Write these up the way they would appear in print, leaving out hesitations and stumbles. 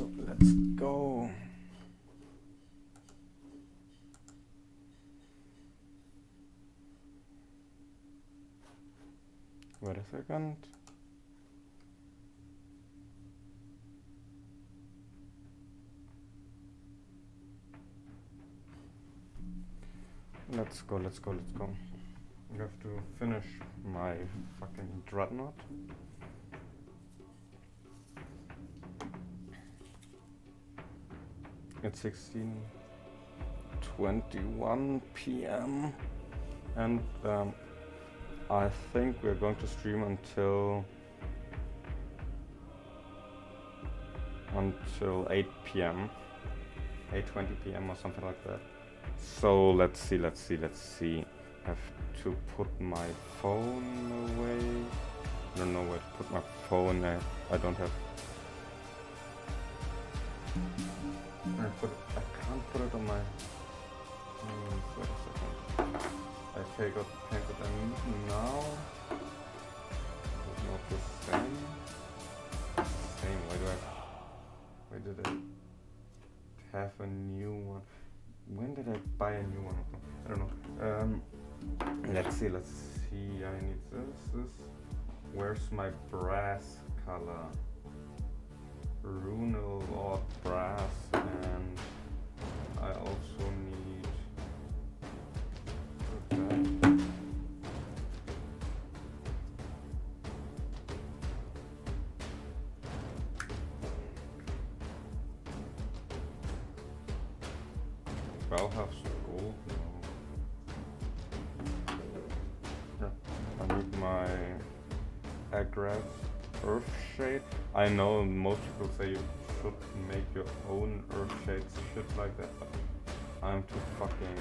So let's go. Wait a second. Let's go, let's go, let's go. I have to finish my fucking dreadnought. It's 16:21 p.m. and I think we're going to stream until 8 p.m. 8:20 p.m. or something like that. So let's see. I have to put my phone away. I don't know where to put my phone. I don't have. I can't put it on my. Wait a second. I take out the paint that I need now. It's not the same. Why did I have a new one? When did I buy a new one? I don't know. Let's see. I need this. Where's my brass color? Runal Lord brass, and I also need that. I'll have some gold now. Yeah. I need my Aggress Earth Shade. I know most people say you should make your own Earth Shades, shit like that, but I'm too fucking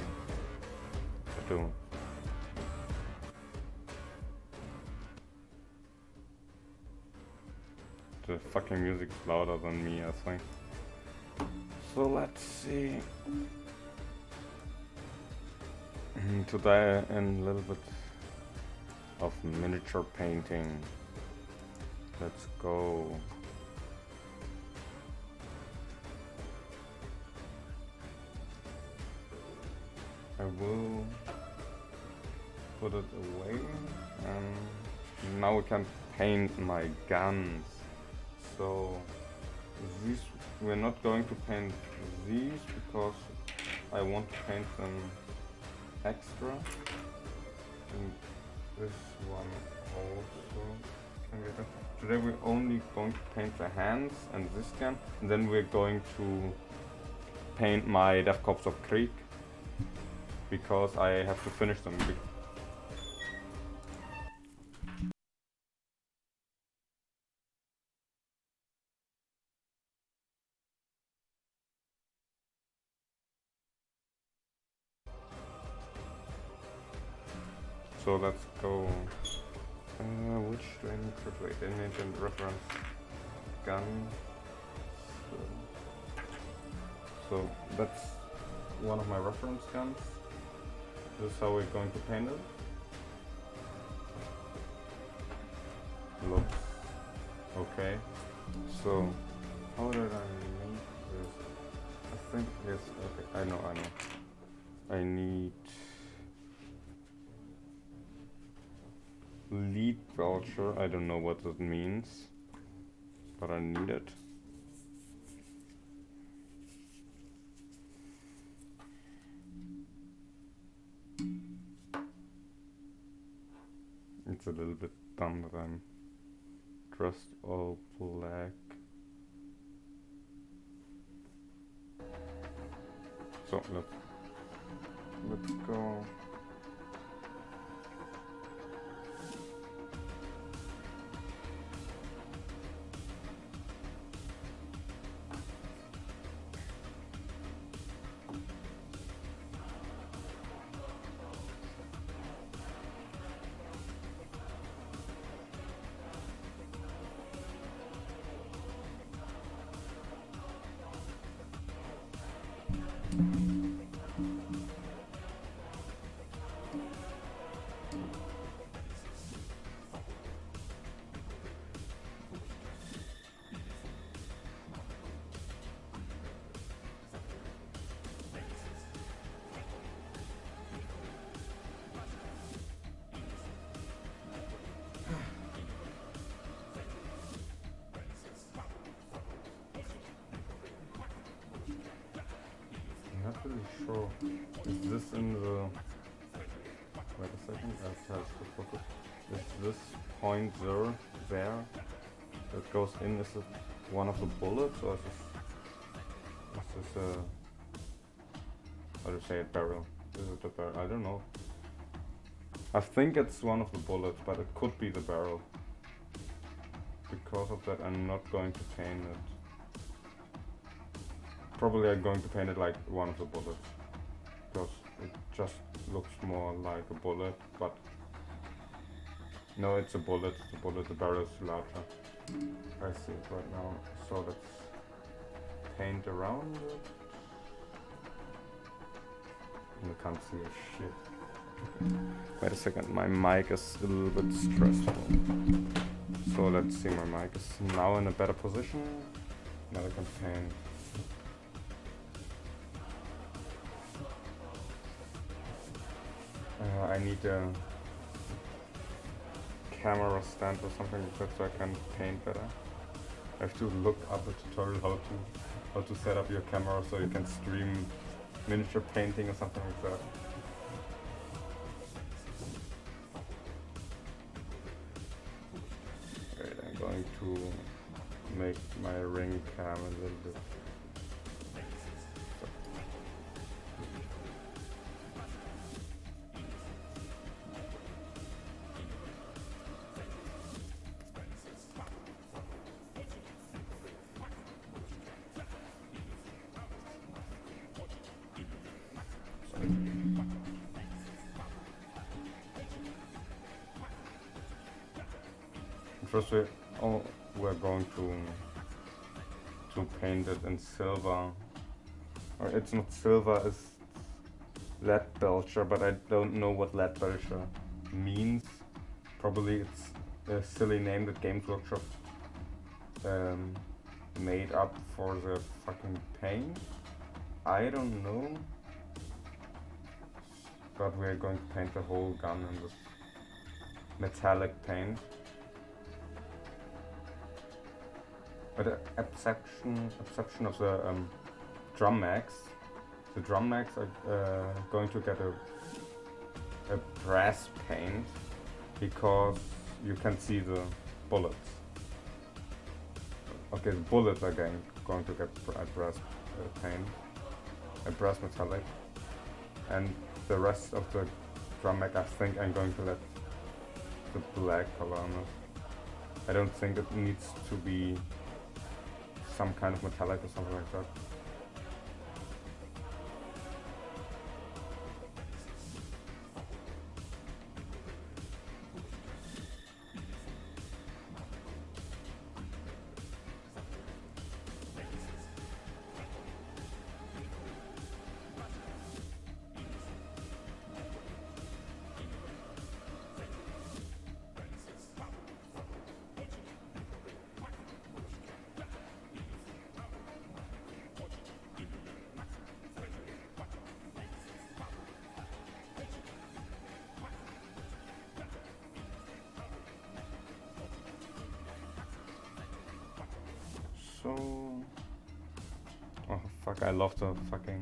doomed. The fucking music's louder than me, I think. So let's see. Today in a little bit of miniature painting. Let's go. I will put it away, and now we can paint my guns. So these, we're not going to paint these because I want to paint them extra, and this one also can get done. Today we're only going to paint the hands and this gun, and then we're going to paint my Death Corps of Krieg because I have to finish them. So let's go. Which do I need to wait? Image and reference gun. So that's one of my reference guns. This is how we're going to paint it. Looks okay. So how did I make this? I think it's okay. I know. I need lead voucher. I don't know what that means, but I need it. It's a little bit dumb that I'm dressed all black. So let's go. sure. Is this in the... Wait a second, I have to focus. Is this point there that goes in, is it one of the bullets, or is this a... how do you say it, barrel? Is it a barrel? I don't know. I think it's one of the bullets, but it could be the barrel. Because of that, I'm not going to paint it. Probably I'm going to paint it like one of the bullets. Because it just looks more like a bullet, but... No, it's a bullet, the barrel is larger. I see it right now, so let's paint around it. You can't see a shit. Wait a second, my mic is a little bit stressful. So let's see, my mic is now in a better position. Now I can paint. I need a camera stand or something like that so I can paint better. I have to look up a tutorial how to set up your camera so you can stream miniature painting or something like that. Alright, I'm going to make my ring cam a little bit. First we're going to paint it in silver. Or it's not silver, it's lead belcher, but I don't know what lead belcher means. Probably it's a silly name that Games Workshop made up for the fucking paint. I don't know. But we're going to paint the whole gun in this metallic paint. But the exception of the drum mags. The drum mags are going to get a brass paint because you can see the bullets. Okay, the bullets are going to get a brass paint, a brass metallic, and the rest of the drum mag I think I'm going to let the black color on it. I don't think it needs to be some kind of metallic or something like that. So... oh fuck, I love the fucking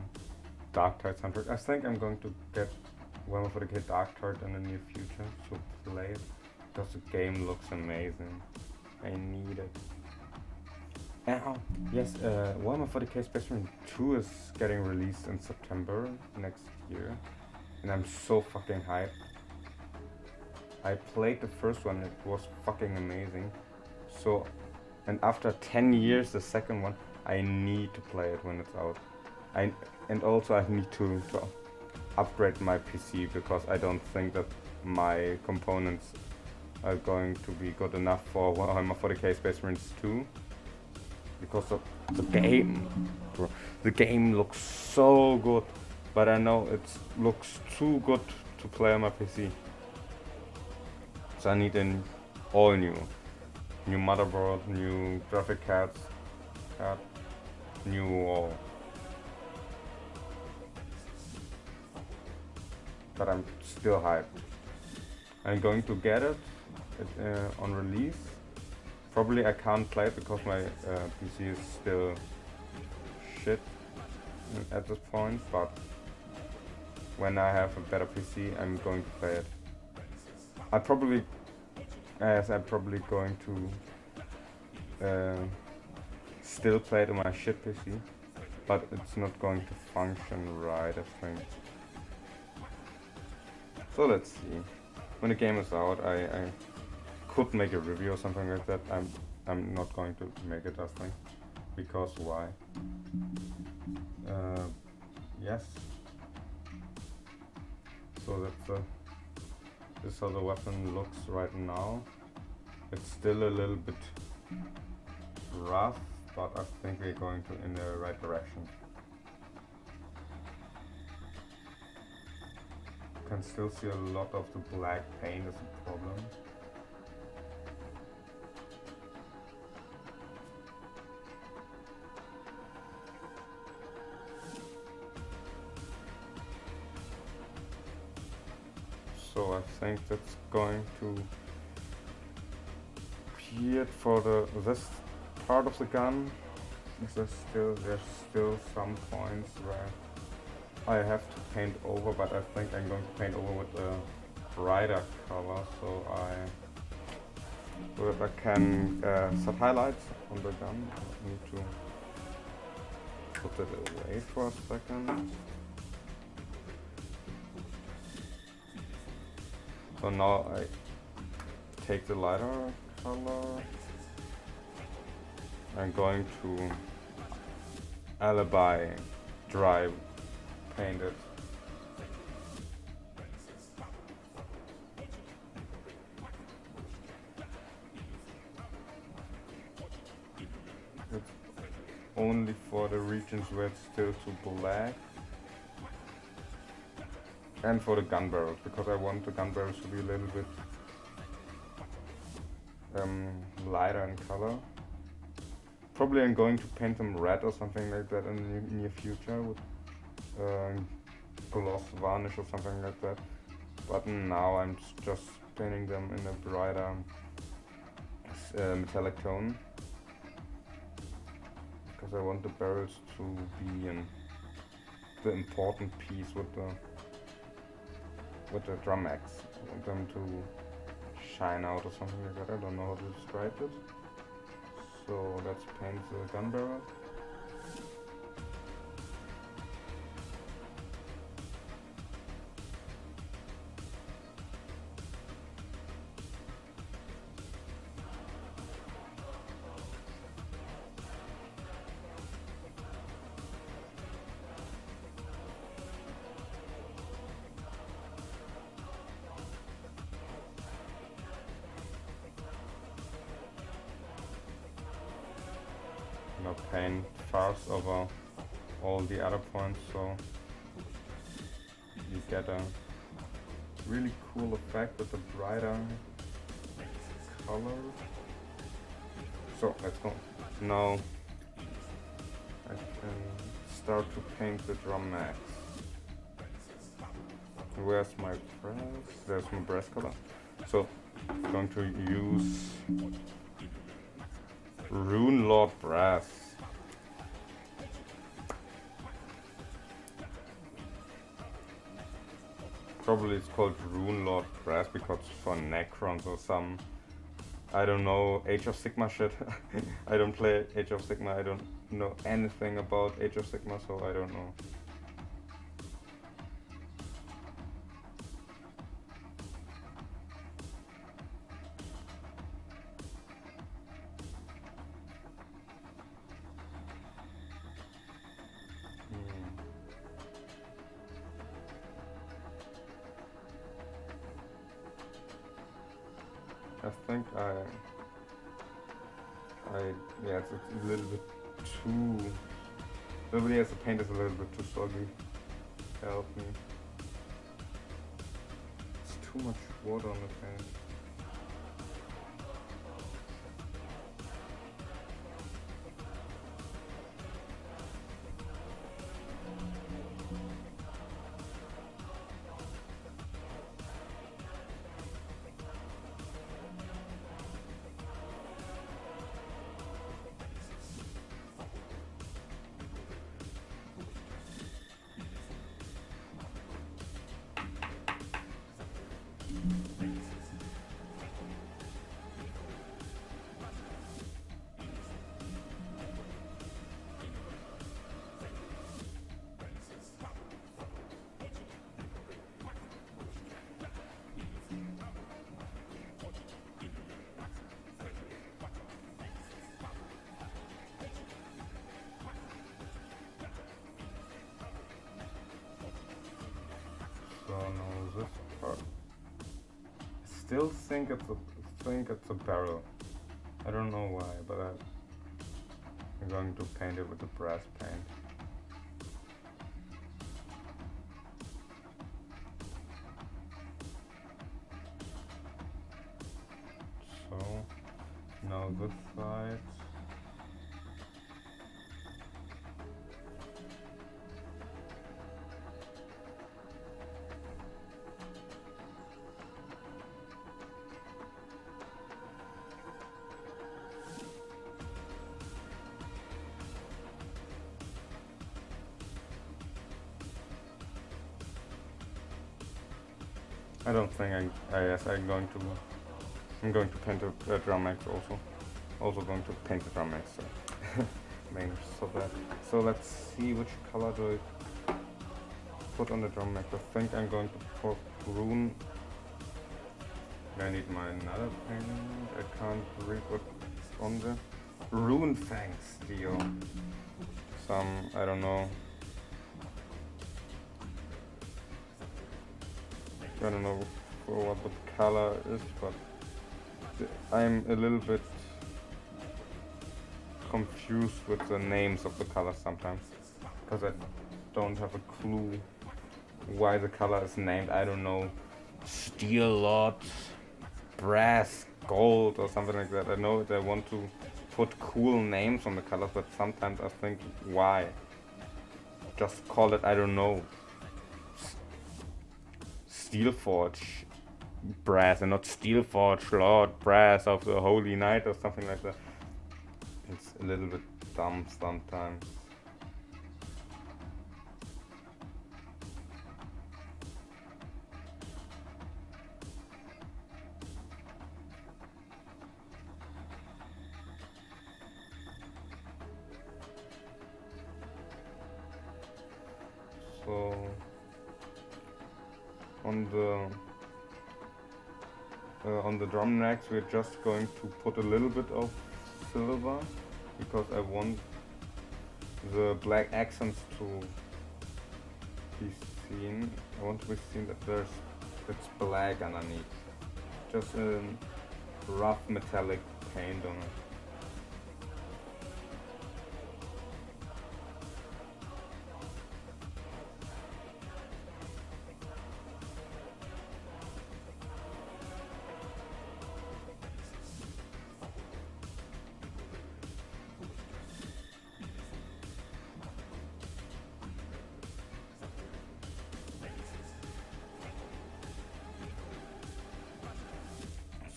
Dark Tide soundtrack. I think I'm going to get Warhammer VOD Dark Tide in the near future to play it, because the game looks amazing. I need it. Oh, yes, Warhammer VOD Space Marine 2 is getting released in September next year, and I'm so fucking hyped. I played the first one, it was fucking amazing. So, and after 10 years, the second one, I need to play it when it's out. And also I need to upgrade my PC, because I don't think that my components are going to be good enough for Warhammer 40k Space Marines 2. Because of the game, bro. The game looks so good, but I know it looks too good to play on my PC. So I need an all new motherboard, new graphic card, new all. But I'm still hyped. I'm going to get it on release. Probably I can't play it because my PC is still shit at this point, but when I have a better PC, I'm going to play it. I'm probably going to still play it on my shit PC, but it's not going to function right, I think. So let's see. When the game is out, I could make a review or something like that. I'm not going to make it, I think. Because why? Yes. So this is how the weapon looks right now. It's still a little bit rough, but I think we're going in the right direction. You can still see a lot of the black paint is a problem. So I think that's going to be it for this part of the gun. There's still some points where I have to paint over, but I think I'm going to paint over with a brighter color, so I can set highlights on the gun. I need to put it away for a second. So now I take the lighter color. I'm going to alibi dry paint it. It's only for the regions where it's still too black. And for the gun barrels, because I want the gun barrels to be a little bit lighter in color. Probably I'm going to paint them red or something like that in the near future with gloss varnish or something like that. But now I'm just painting them in a brighter metallic tone, because I want the barrels to be the important piece with the drum mags. I want them to shine out or something like that. I don't know how to describe it. So let's paint the gun barrel. Now paint fast over all the other points, so you get a really cool effect with the brighter color. So let's go. Now I can start to paint the drum mags. Where's my brass? There's my brass color. So I'm going to use Rune Lord Brass. Probably it's called Rune Lord Brass because for Necrons or some, I don't know, Age of Sigma shit. I don't play Age of Sigma, I don't know anything about Age of Sigma, so I don't know. I think yeah, it's a little bit too, nobody has the paint is a little bit too soggy. Help me. It's too much water on the paint. still think it's a barrel. I don't know why, but I'm going to paint it with the brass paint. So now this side. I don't think yes, I'm going to paint the drum max also. Also going to paint the drum max. So so that. So let's see which color do I put on the drum max. I think I'm going to put rune. I need my another paint. I can't read what's on the rune fangs steel. Some, I don't know. I don't know what the color is, but I'm a little bit confused with the names of the colors sometimes, because I don't have a clue why the color is named. I don't know, steel lord, brass, gold, or something like that. I know they want to put cool names on the colors, but sometimes I think, why? Just call it, I don't know, Steelforge brass and not Steelforge Lord brass of the Holy Knight or something like that. It's a little bit dumb sometimes. So on the drum racks we're just going to put a little bit of silver, because I want the black accents to be seen. I want to be seen that it's black underneath. Just a rough metallic paint on it.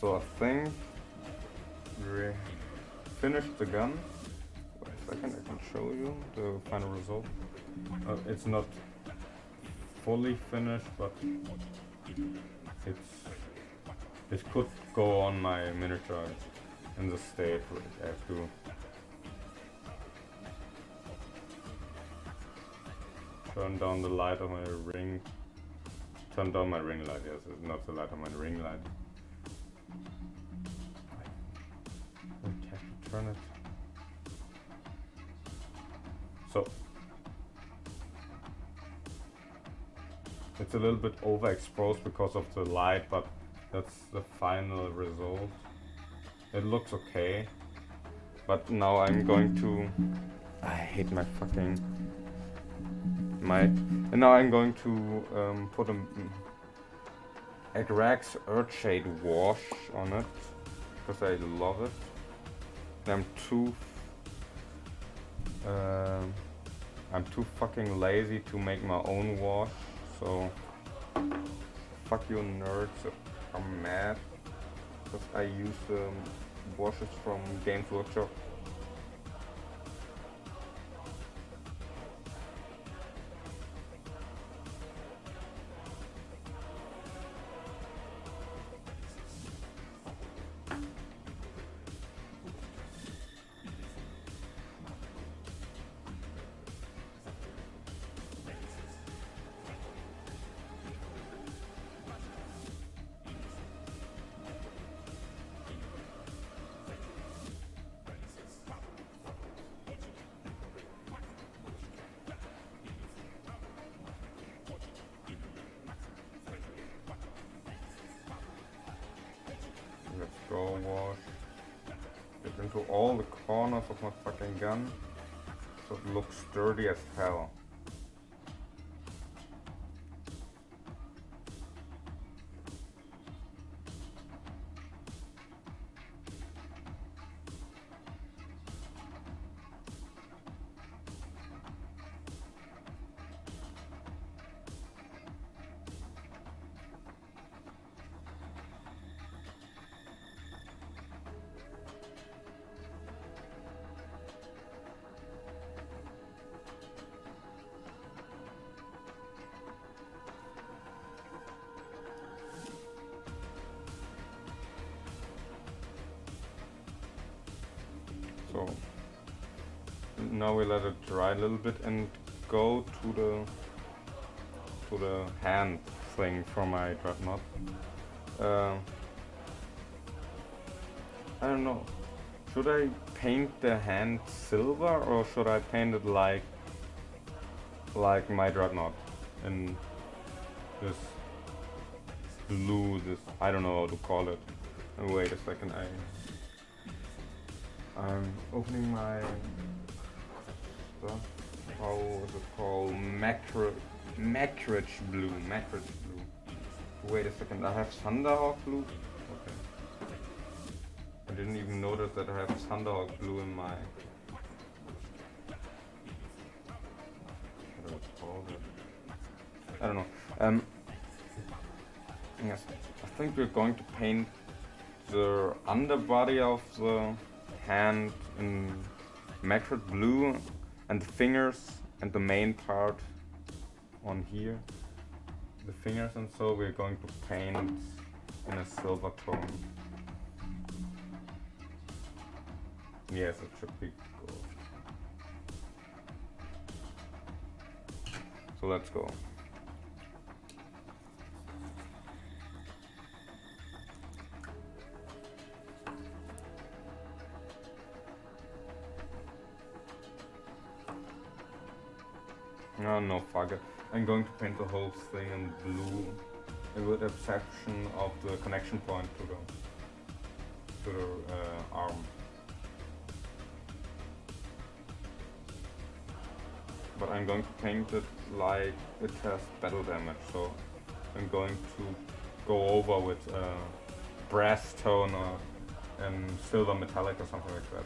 So I think we finished the gun. Wait a second, I can show you the final result. It's not fully finished, but it could go on my miniature in the state. I have to turn down the light of my ring. Turn down my ring light, yes, it's not the light of my ring light. I have to turn it. So it's a little bit overexposed because of the light, but that's the final result. It looks okay, but now I'm going to. I hate my fucking mic. And now I'm going to put a Agrax Earthshade wash on it because I love it. And I'm too fucking lazy to make my own wash, so fuck you nerds that are mad because I use washes from Games Workshop. go was get into all the corners of my fucking gun so it looks sturdy as hell. So now we let it dry a little bit and go to the hand thing for my dreadnought. I don't know. Should I paint the hand silver or should I paint it like my dreadnought in this blue? This, I don't know how to call it. Wait a second. I'm opening my stuff. How is it called? Macrage blue. Wait a second, I have Thunderhawk blue? Okay. I didn't even notice that I have Thunderhawk blue in my... What do I call it? I don't know. Yes, I think we're going to paint the underbody of the hand in macrate blue and the fingers and the main part on here, the fingers, and so we're going to paint in a silver tone. Yes, it should be good. So let's go. No, fuck it. I'm going to paint the whole thing in blue, with the exception of the connection point to the arm. But I'm going to paint it like it has battle damage, so I'm going to go over with brass tone or silver metallic or something like that.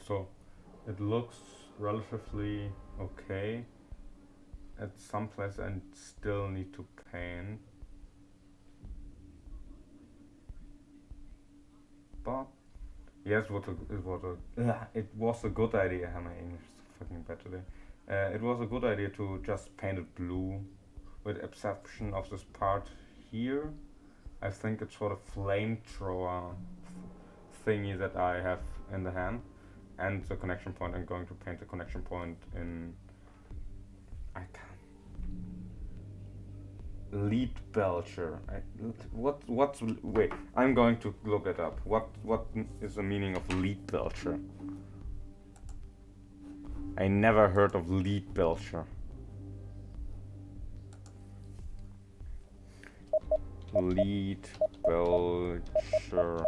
So it looks relatively okay. At some place I still need to paint, but yes, it was a good idea. My English is fucking bad today. It was a good idea to just paint it blue, with exception of this part here. I think it's for the flamethrower thingy that I have in the hand, and the connection point. I'm going to paint the connection point in I can't. Lead belcher. What's wait? I'm going to look it up. What is the meaning of lead belcher? I never heard of lead belcher. Lead belcher.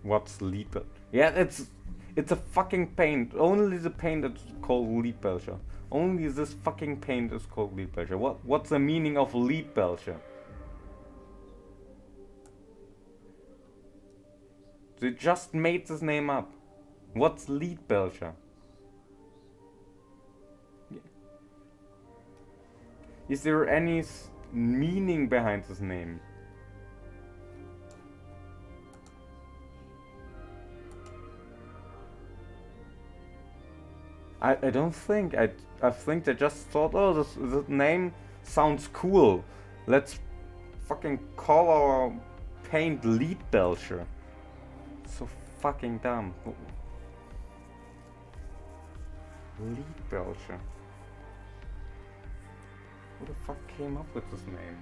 What's lead belcher? Yeah, it's a fucking paint. Only the paint is called lead belcher. Only this fucking paint is called lead belcher. What's the meaning of lead belcher? They just made this name up. What's lead belcher? Is there any meaning behind this name? I don't think. I think they just thought, oh, this name sounds cool. Let's fucking call our paint lead belcher. So fucking dumb. Lead belcher. Who the fuck came up with this name?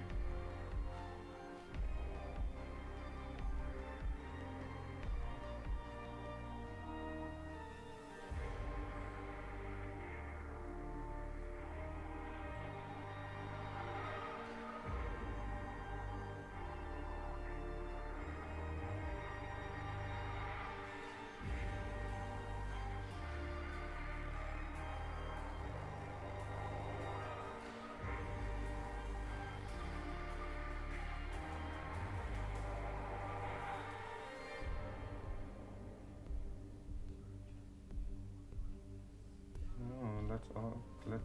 Let's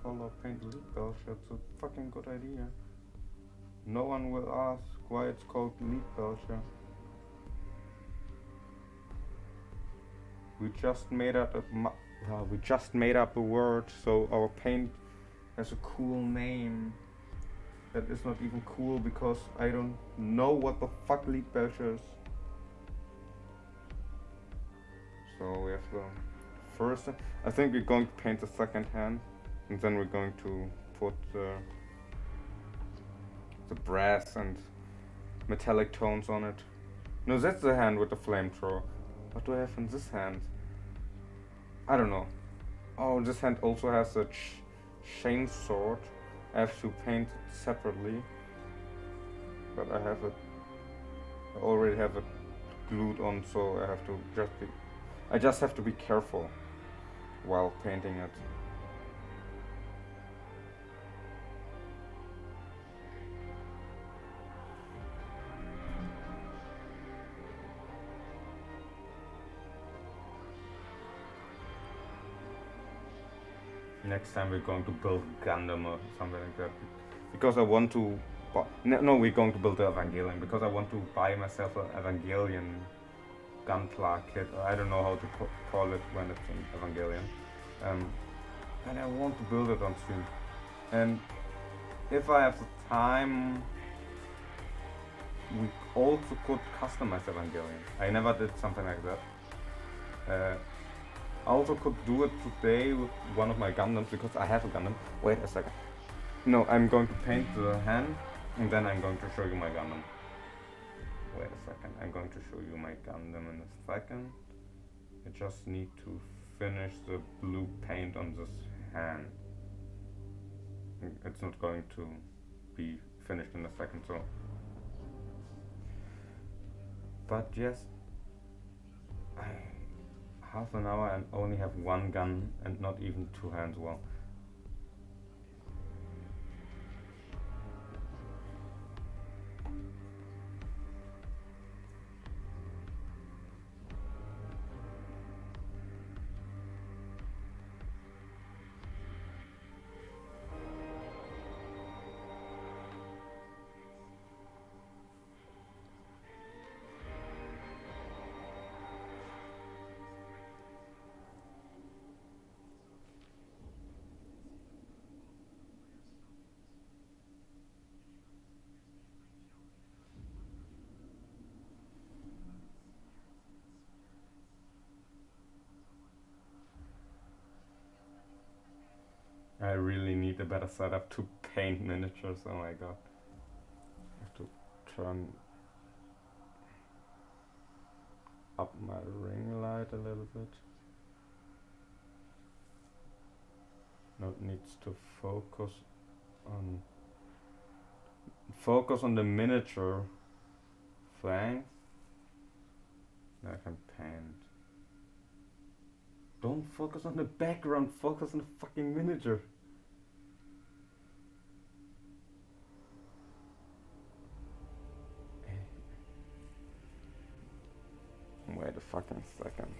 call our paint lead belcher. It's a fucking good idea. No one will ask why it's called lead belcher. We just made up a word, so our paint has a cool name. That is not even cool because I don't know what the fuck lead belcher is. So we have to first, I think we're going to paint the second hand, and then we're going to put the brass and metallic tones on it. No, that's the hand with the flamethrower. What do I have in this hand? I don't know. Oh, this hand also has a chain sword. I have to paint it separately, but I already have it glued on, so I just have to be careful while painting it. Next time we're going to build Gundam or something like that, because I want to no, we're going to build the Evangelion, because I want to buy myself an Evangelion Gunpla kit. I don't know how to call it when it's in Evangelion. And I want to build it on stream. And if I have the time, we also could customize Evangelion. I never did something like that. I also could do it today with one of my Gundams, because I have a Gundam. Wait a second. No, I'm going to paint the hand, and then I'm going to show you my Gundam. Wait a second, I'm going to show you my Gundam in a second. I just need to finish the blue paint on this hand. It's not going to be finished in a second, so. But yes, half an hour and only have one gun and not even two hands. Well, really need a better setup to paint miniatures. Oh my god. I have to turn up my ring light a little bit. Now it needs to focus on the miniature flank. Now I can paint. Don't focus on the background, focus on the fucking miniature. Wait a fucking second.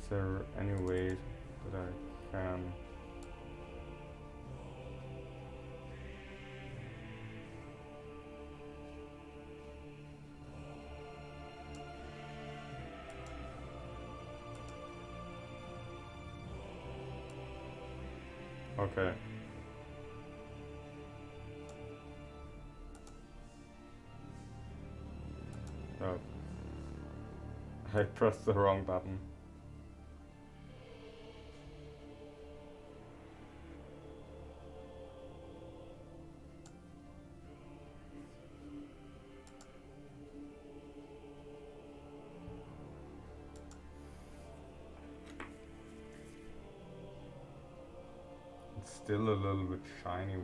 Is there any way that I can... Okay. Oh. I pressed the wrong button. Still a little bit shiny,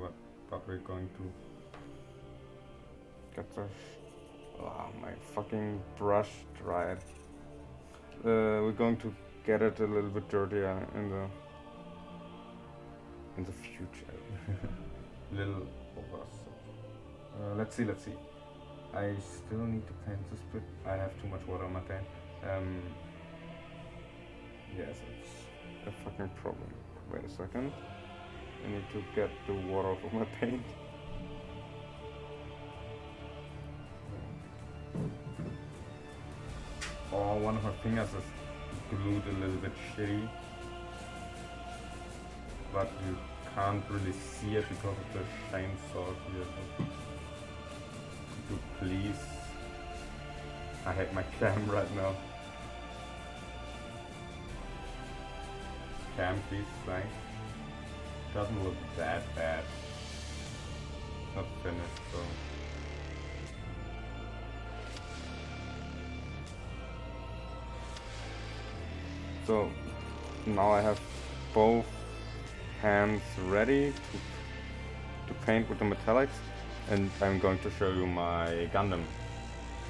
but we're going to get the my fucking brush dried. We're going to get it a little bit dirtier in the future. Little over. Let's see. I still need to paint this bit. I have too much water on my paint. Yes, it's a fucking problem. Wait a second. I need to get the water off of my paint. Oh, one of my fingers is glued a little bit shitty. But you can't really see it because of the chainsaw here. So please. I hate my cam right now. Cam, please, thanks. Doesn't look that bad. Not finished, so. So now I have both hands ready to paint with the metallics, and I'm going to show you my Gundam.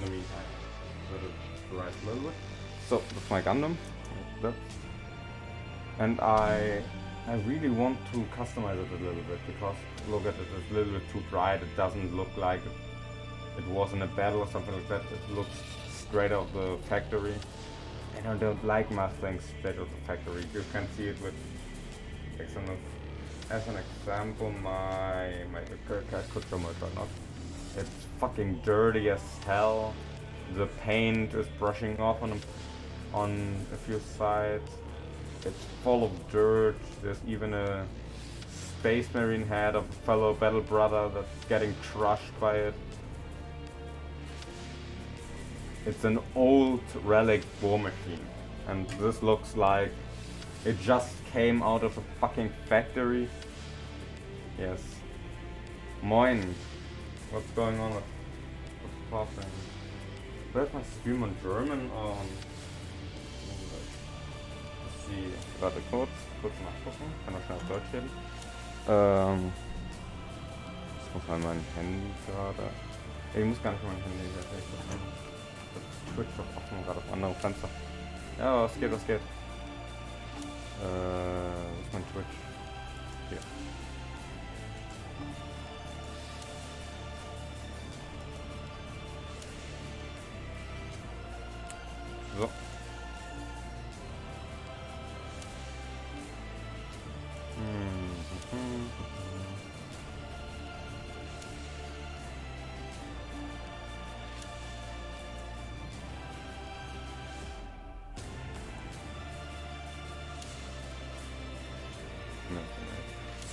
Let me let it dry a little bit. So that's my Gundam. And I really want to customize it a little bit, because look at it, it's a little bit too bright. It doesn't look like it was in a battle or something like that. It looks straight out of the factory. And I don't like my things straight out of the factory. You can see it with as an example, I could show my right now. It's fucking dirty as hell. The paint is brushing off on a few sides. It's full of dirt. There's even a space marine head of a fellow battle brother that's getting crushed by it. It's an old relic war machine, and this looks like it just came out of a fucking factory. Yes. Moin. What's going on with popping? Where's my stream on German? Let's see. Warte kurz nachgucken. Kann man schnell auf Deutsch reden. Ich muss mal mein Handy gerade. Ich muss gar nicht mein Handy. Das Twitch auf offen, gerade auf andere Fenster. Ja, was geht? Wo ist mein Twitch? Hier. So.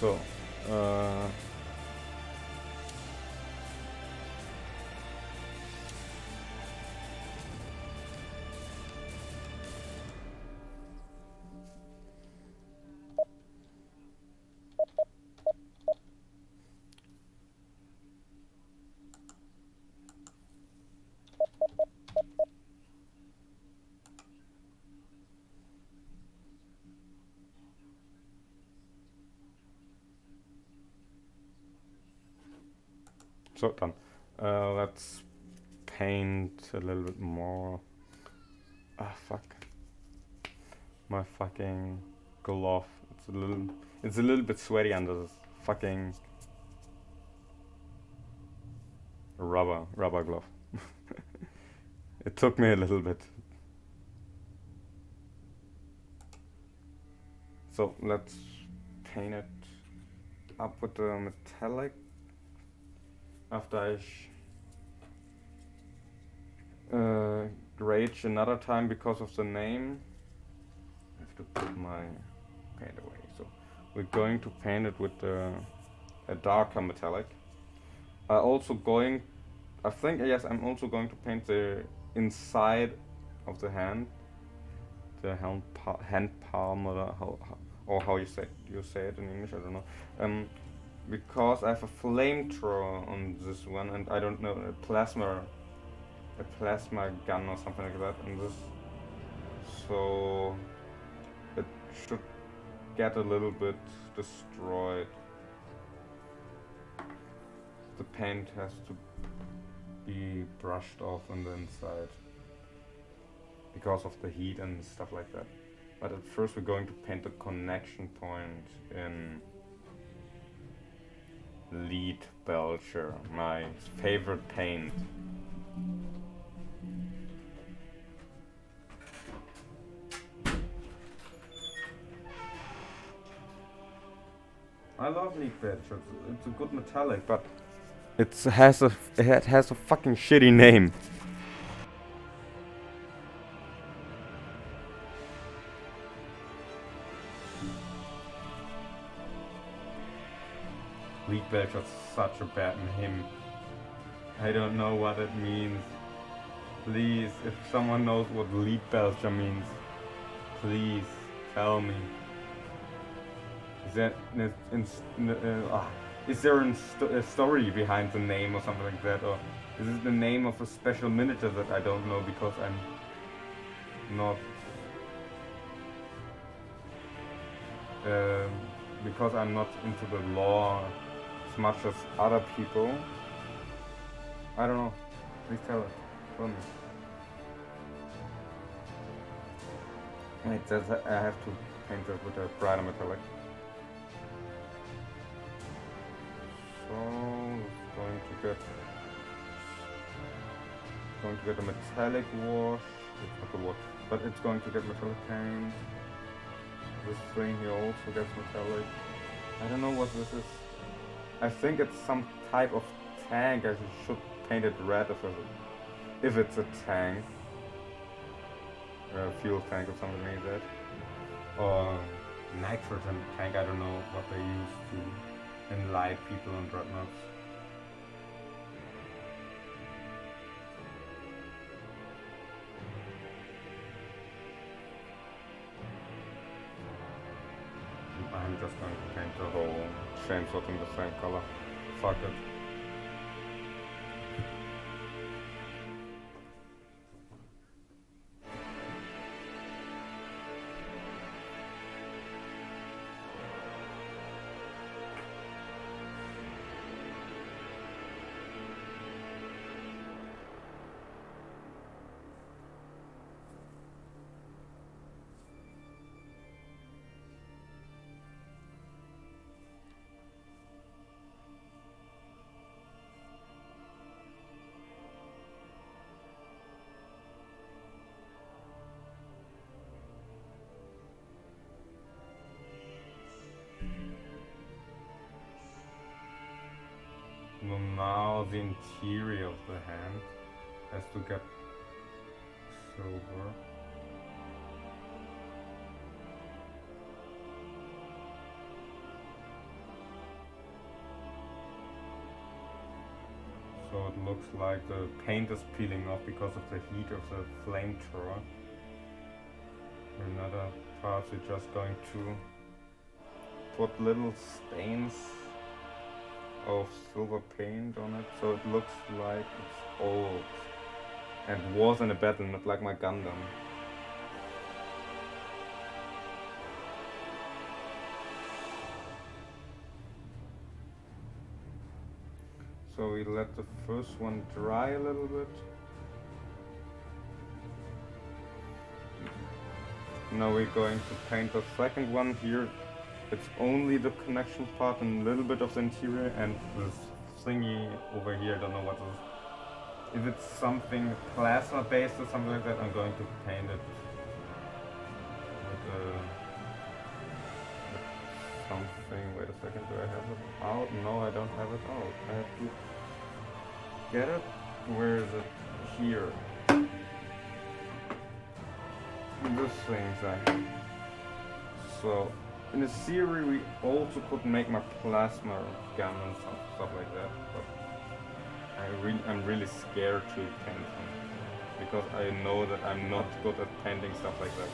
So, so done. Let's paint a little bit more. Ah, fuck. My fucking glove. It's a little bit sweaty under this fucking rubber glove. It took me a little bit. So let's paint it up with the metallic. After I rage another time because of the name. I have to put my paint away. So we're going to paint it with a darker metallic. I think yes, I'm also going to paint the inside of the hand, the hand palm, or how you say it in English. I don't know. Because I have a flamethrower on this one, and I don't know, a plasma gun or something like that, and this, so it should get a little bit destroyed. The paint has to be brushed off on the inside because of the heat and stuff like that. But at first we're going to paint the connection point in Lead Belcher, my favorite paint. I love Lead Belcher. It's a good metallic, but it has a fucking shitty name. Lead Belcher is such a bad name. I don't know what it means. Please, if someone knows what Lead Belcher means, please tell me. Is there a story behind the name or something like that, or is it the name of a special miniature that I don't know because I'm not into the lore as much as other people? I don't know. Please tell me. And it says I have to paint it with a brighter metallic. So it's going to get a metallic wash. It's not a wash, but it's going to get metallic paint. This thing here also gets metallic. I don't know what this is. I think it's some type of tank. I should paint it red if it's a tank. A fuel tank or something like that. Or nitrogen tank, I don't know what they use to enlight people on dreadnoughts. I'm just going to paint the whole chainsaw in the same color. Fuck it. Well, now the interior of the hand has to get silver. So it looks like the paint is peeling off because of the heat of the flamethrower. Another part we're just going to put little stains of silver paint on it, so it looks like it's old and was in a battle, not like my Gundam. So we let the first one dry a little bit. Now we're going to paint the second one here. It's only the connection part and a little bit of the interior, and this thingy over here, I don't know what it is. If it's something plasma based or something like that, I'm going to paint it with something. Wait a second, do I have it out? No, I don't have it out. I have to get it. Where is it? Here. This thing's there. So, in the theory, we also could make my plasma gun and stuff like that, but I'm really scared to paint them because I know that I'm not good at painting stuff like that.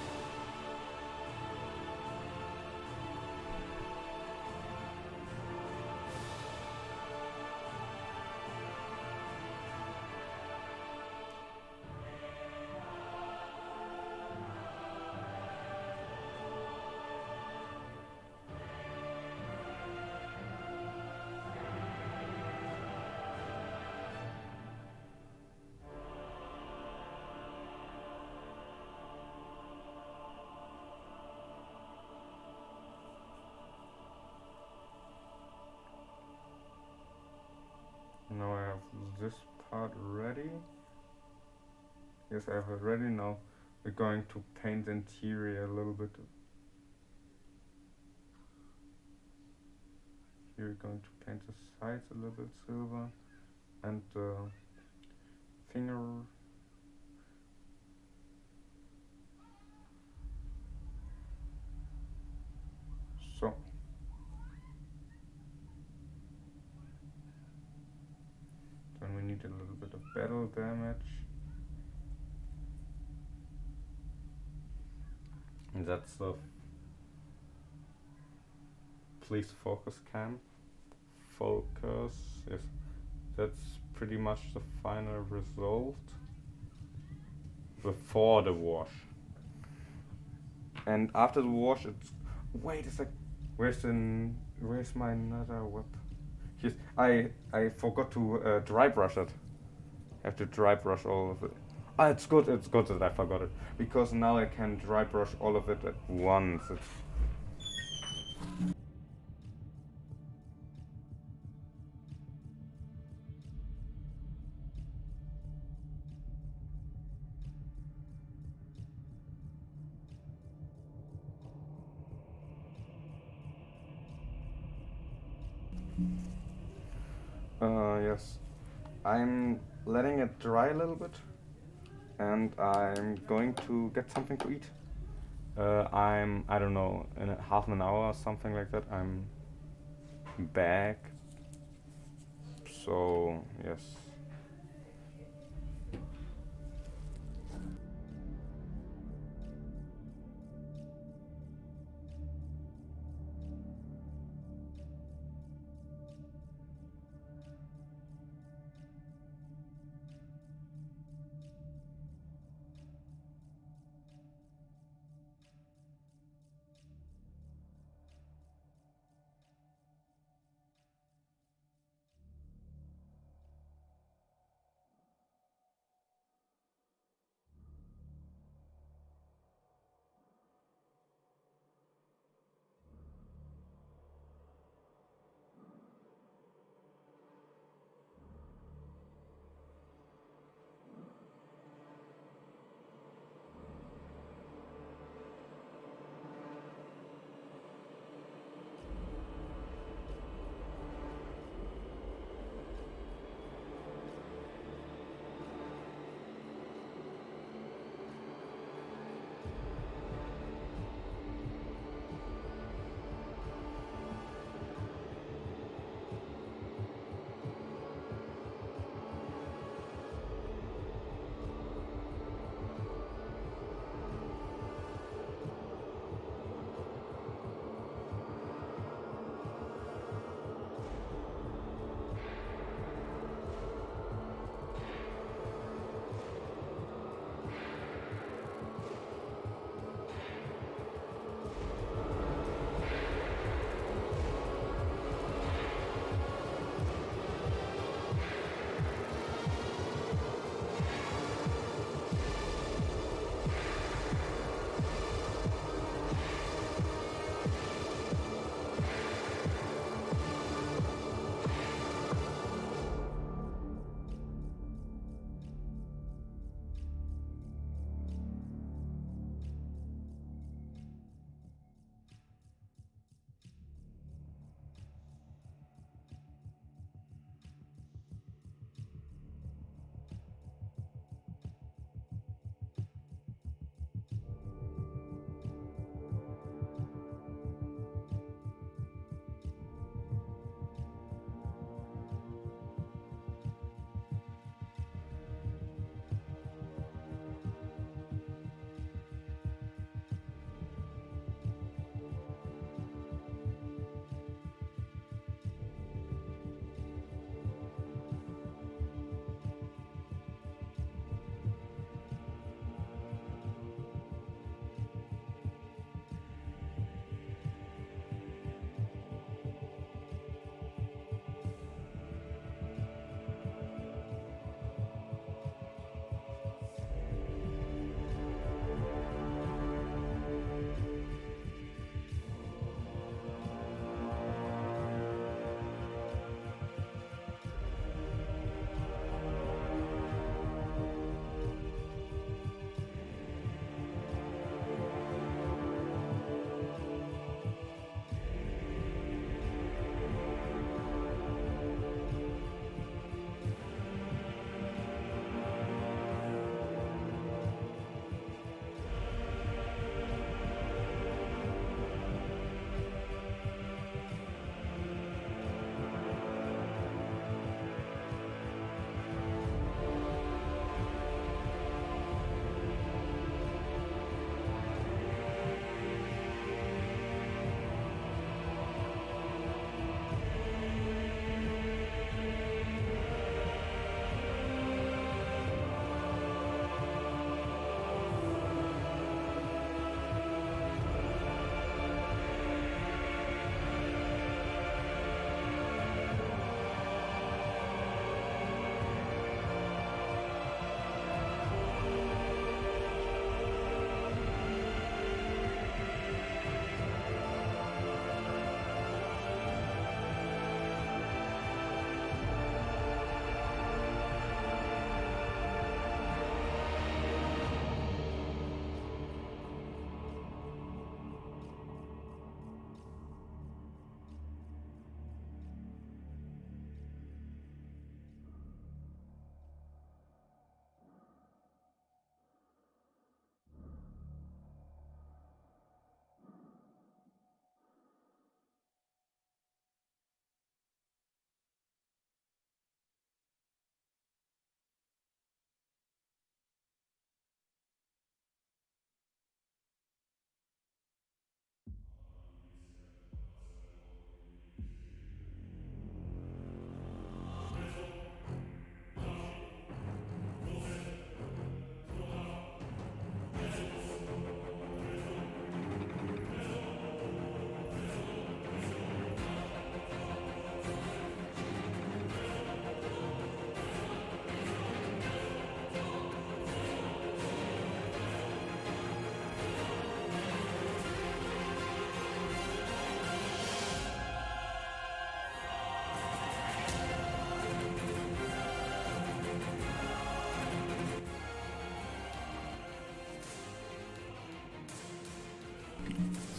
Now I have this part ready. Yes, I have it ready. Now we're going to paint the interior a little bit. Here we're going to paint the sides a little bit silver and the finger. So. Then we need a little bit of battle damage. And that's the please focus cam. Focus. Yes, that's pretty much the final result before the wash. And after the wash, it's wait a sec. Where's my another whip? Yes, I forgot to dry brush it. I have to dry brush all of it. Ah, it's good that I forgot it because now I can dry brush all of it at once. Yes, I'm letting it dry a little bit, and I'm going to get something to eat. I don't know, in half an hour or something like that, I'm back. So, yes.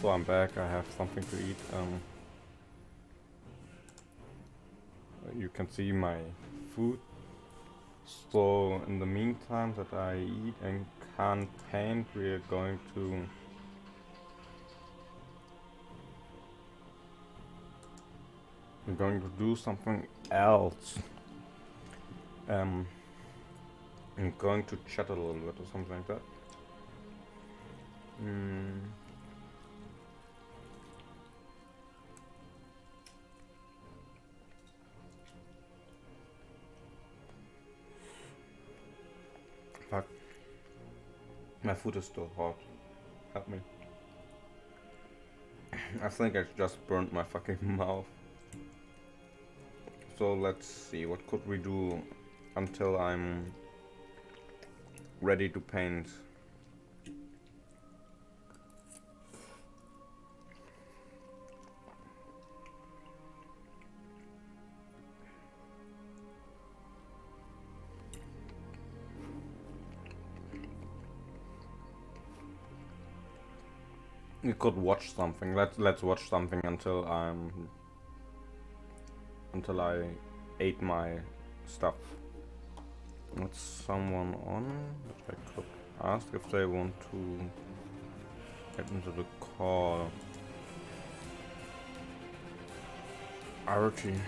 So I'm back, I have something to eat. You can see my food. So in the meantime that I eat and can't paint, we are going to do something else. I'm going to chat a little bit or something like that. Fuck. My food is still hot. Help me. I think I just burnt my fucking mouth. So let's see, what could we do until I'm ready to paint? We could watch something. Let's watch something until I ate my stuff. What's someone on? I could ask if they want to get into the call. Archie.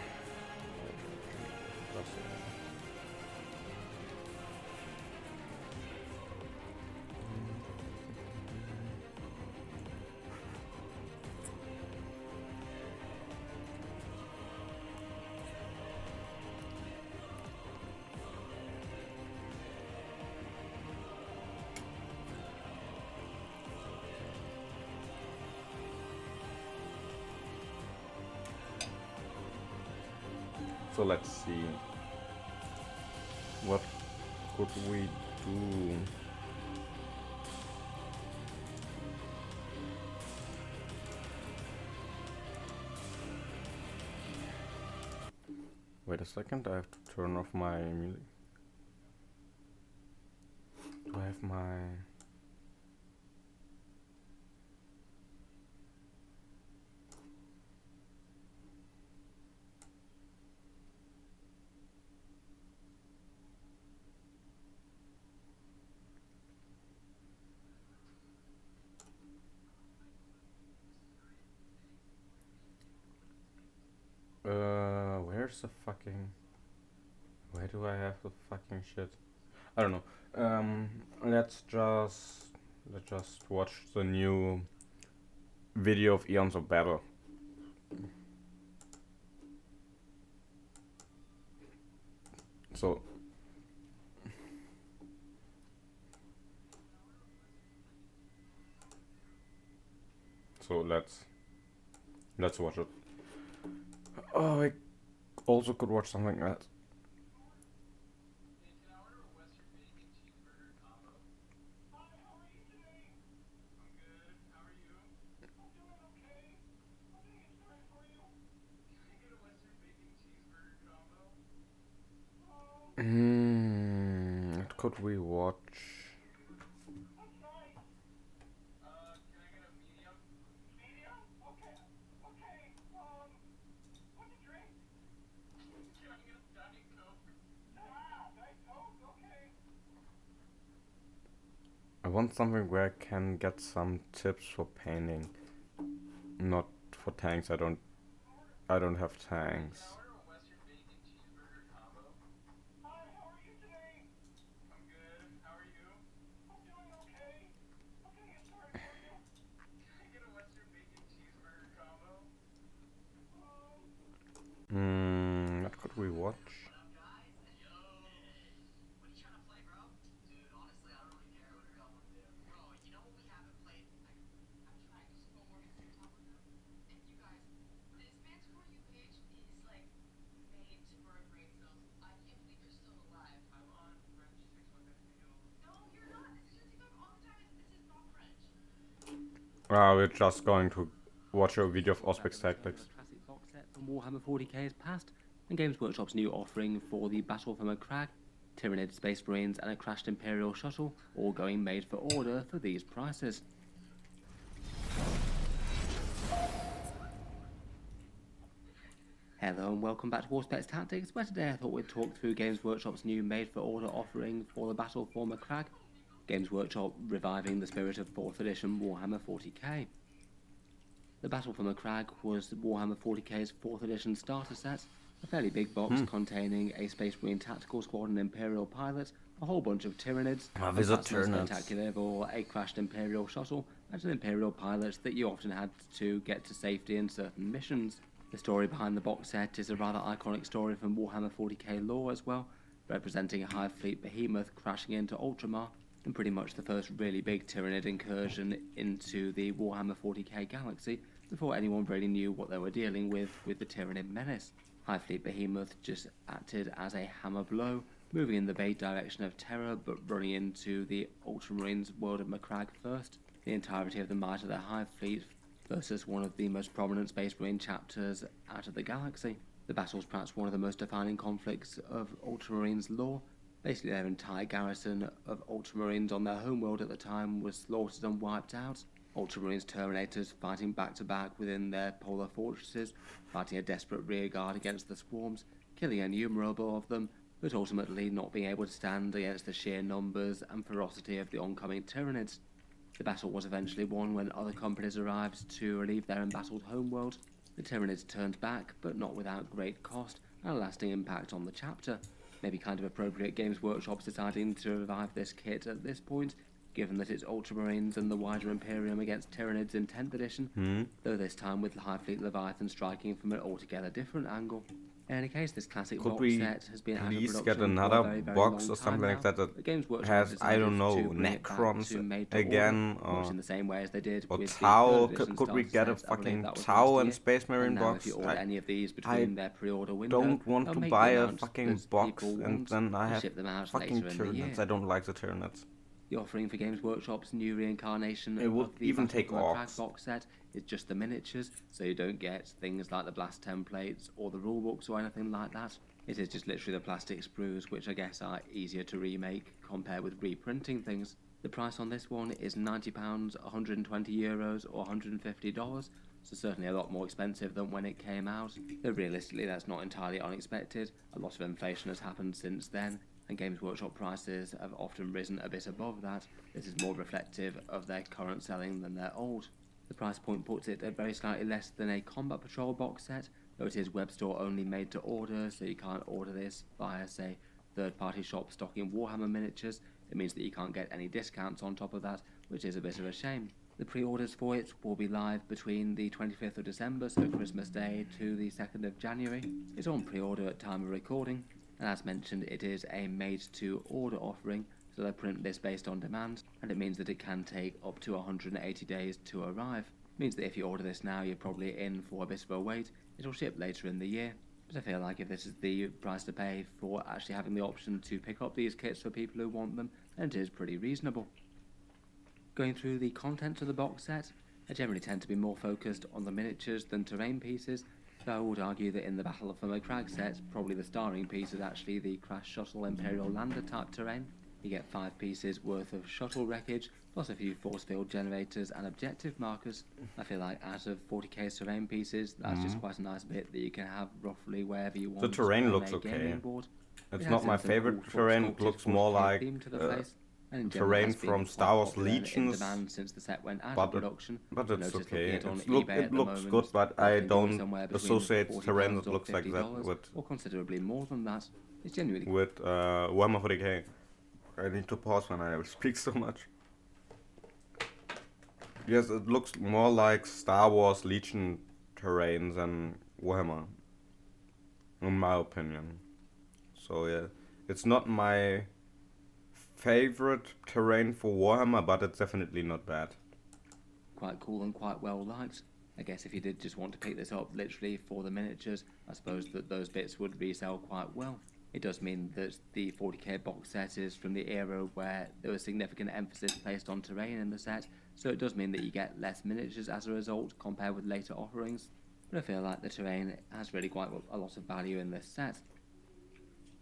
So let's see. What could we do? Wait a second, I have to turn off my music. Do I have my... where's the fucking... Where do I have the fucking shit? I don't know. Let's just watch the new video of Eons of Battle. So let's watch it. Oh, I also could watch something else. What could we watch? I want something where I can get some tips for painting, not for tanks. I don't have tanks. What could we watch? We're just going to watch a video of Auspex Tactics. Classic box set from Warhammer 40k is past, and Games Workshop's new offering for the Battle from a Crag, Tyranid Space Marines, and a crashed Imperial shuttle, all going made for order for these prices. Hello and welcome back to Warspecs Tactics, where today I thought we'd talk through Games Workshop's new made-for-order offering for the Battle for Macragge. Games Workshop reviving the spirit of 4th edition Warhammer 40k. The Battle for Macragge was Warhammer 40k's 4th edition starter set, a fairly big box containing a Space Marine tactical squad and Imperial pilot, a whole bunch of Tyranids, spectacular or a crashed Imperial shuttle, and an Imperial pilot that you often had to get to safety in certain missions. The story behind the box set is a rather iconic story from Warhammer 40k lore as well, representing a Hive Fleet behemoth crashing into Ultramar, and pretty much the first really big Tyranid incursion into the Warhammer 40k galaxy before anyone really knew what they were dealing with the Tyranid menace. Hive Fleet behemoth just acted as a hammer blow, moving in the vague direction of Terror but running into the Ultramarines' world of Macragge first. The entirety of the might of the Hive Fleet versus one of the most prominent Space Marine chapters out of the galaxy. The battle's perhaps one of the most defining conflicts of Ultramarines' lore. Basically their entire garrison of Ultramarines on their homeworld at the time was slaughtered and wiped out. Ultramarines Terminators fighting back to back within their polar fortresses, fighting a desperate rearguard against the swarms, killing innumerable of them, but ultimately not being able to stand against the sheer numbers and ferocity of the oncoming Tyranids. The battle was eventually won when other companies arrived to relieve their embattled homeworld. The Tyranids turned back, but not without great cost and a lasting impact on the chapter. Maybe kind of appropriate Games Workshop's deciding to revive this kit at this point, given that it's Ultramarines and the wider Imperium against Tyranids in 10th edition, though this time with the Hive Fleet Leviathan striking from an altogether different angle. In any case, this classic box set has been out of production get another box or something like that that has, I don't know, Necrons again, or in the same way as they did with Tau? the Could we get a fucking Tau and Space Marine box? If you order any of these between their pre-order window, don't want to buy a fucking box and then I have ship them out fucking later in the year. Tyranids. I don't like the Tyranids. The offering for Games Workshop's new reincarnation It would of the even Battle take for Macragge orcs. box set is just the miniatures, so you don't get things like the blast templates or the rulebooks or anything like that. It is just literally the plastic sprues, which I guess are easier to remake compared with reprinting things. The price on this one is £90, €120 or $150, so certainly a lot more expensive than when it came out, though realistically that's not entirely unexpected. A lot of inflation has happened since then, and Games Workshop prices have often risen a bit above that. This is more reflective of their current selling than their old. The price point puts it at very slightly less than a Combat Patrol box set, though it is web store only made to order, so you can't order this via, say, third-party shops stocking Warhammer miniatures. It means that you can't get any discounts on top of that, which is a bit of a shame. The pre-orders for it will be live between the 25th of December, so Christmas Day, to the 2nd of January. It's on pre-order at time of recording, and as mentioned, it is a made-to-order offering, so they print this based on demand, and it means that it can take up to 180 days to arrive. It means that if you order this now, you're probably in for a bit of a wait. It'll ship later in the year, but I feel like if this is the price to pay for actually having the option to pick up these kits for people who want them, then it is pretty reasonable. Going through the contents of the box set, I generally tend to be more focused on the miniatures than terrain pieces, though I would argue that in the Battle for Macragge set, probably the starring piece is actually the Crash Shuttle Imperial Lander type terrain. You get 5 pieces worth of shuttle wreckage, plus a few force field generators and objective markers. I feel like out of 40k terrain pieces, that's just quite a nice bit that you can have roughly wherever you want. The terrain on looks a okay. gaming board. It's It not has my some favorite cool terrain. It sculpted looks more 40k like theme to the place, and in general terrain has been from quite Star Wars popular and in Legions, demand since the set went out but of production. but it's Noticed okay. looking at on It eBay at the looks moment, good, but they're I going don't somewhere between associate £40 terrain that or looks like that $50, with or considerably more than that. It's genuinely Warhammer 40k. I need to pause when I speak so much. Yes, it looks more like Star Wars Legion terrain than Warhammer, in my opinion. So yeah, it's not my favorite terrain for Warhammer, but it's definitely not bad. quite cool and quite well liked. I guess if you did just want to pick this up literally for the miniatures, I suppose that those bits would resell quite well. It does mean that the 40k box set is from the era where there was significant emphasis placed on terrain in the set, so it does mean that you get less miniatures as a result compared with later offerings, but I feel like the terrain has really quite a lot of value in this set.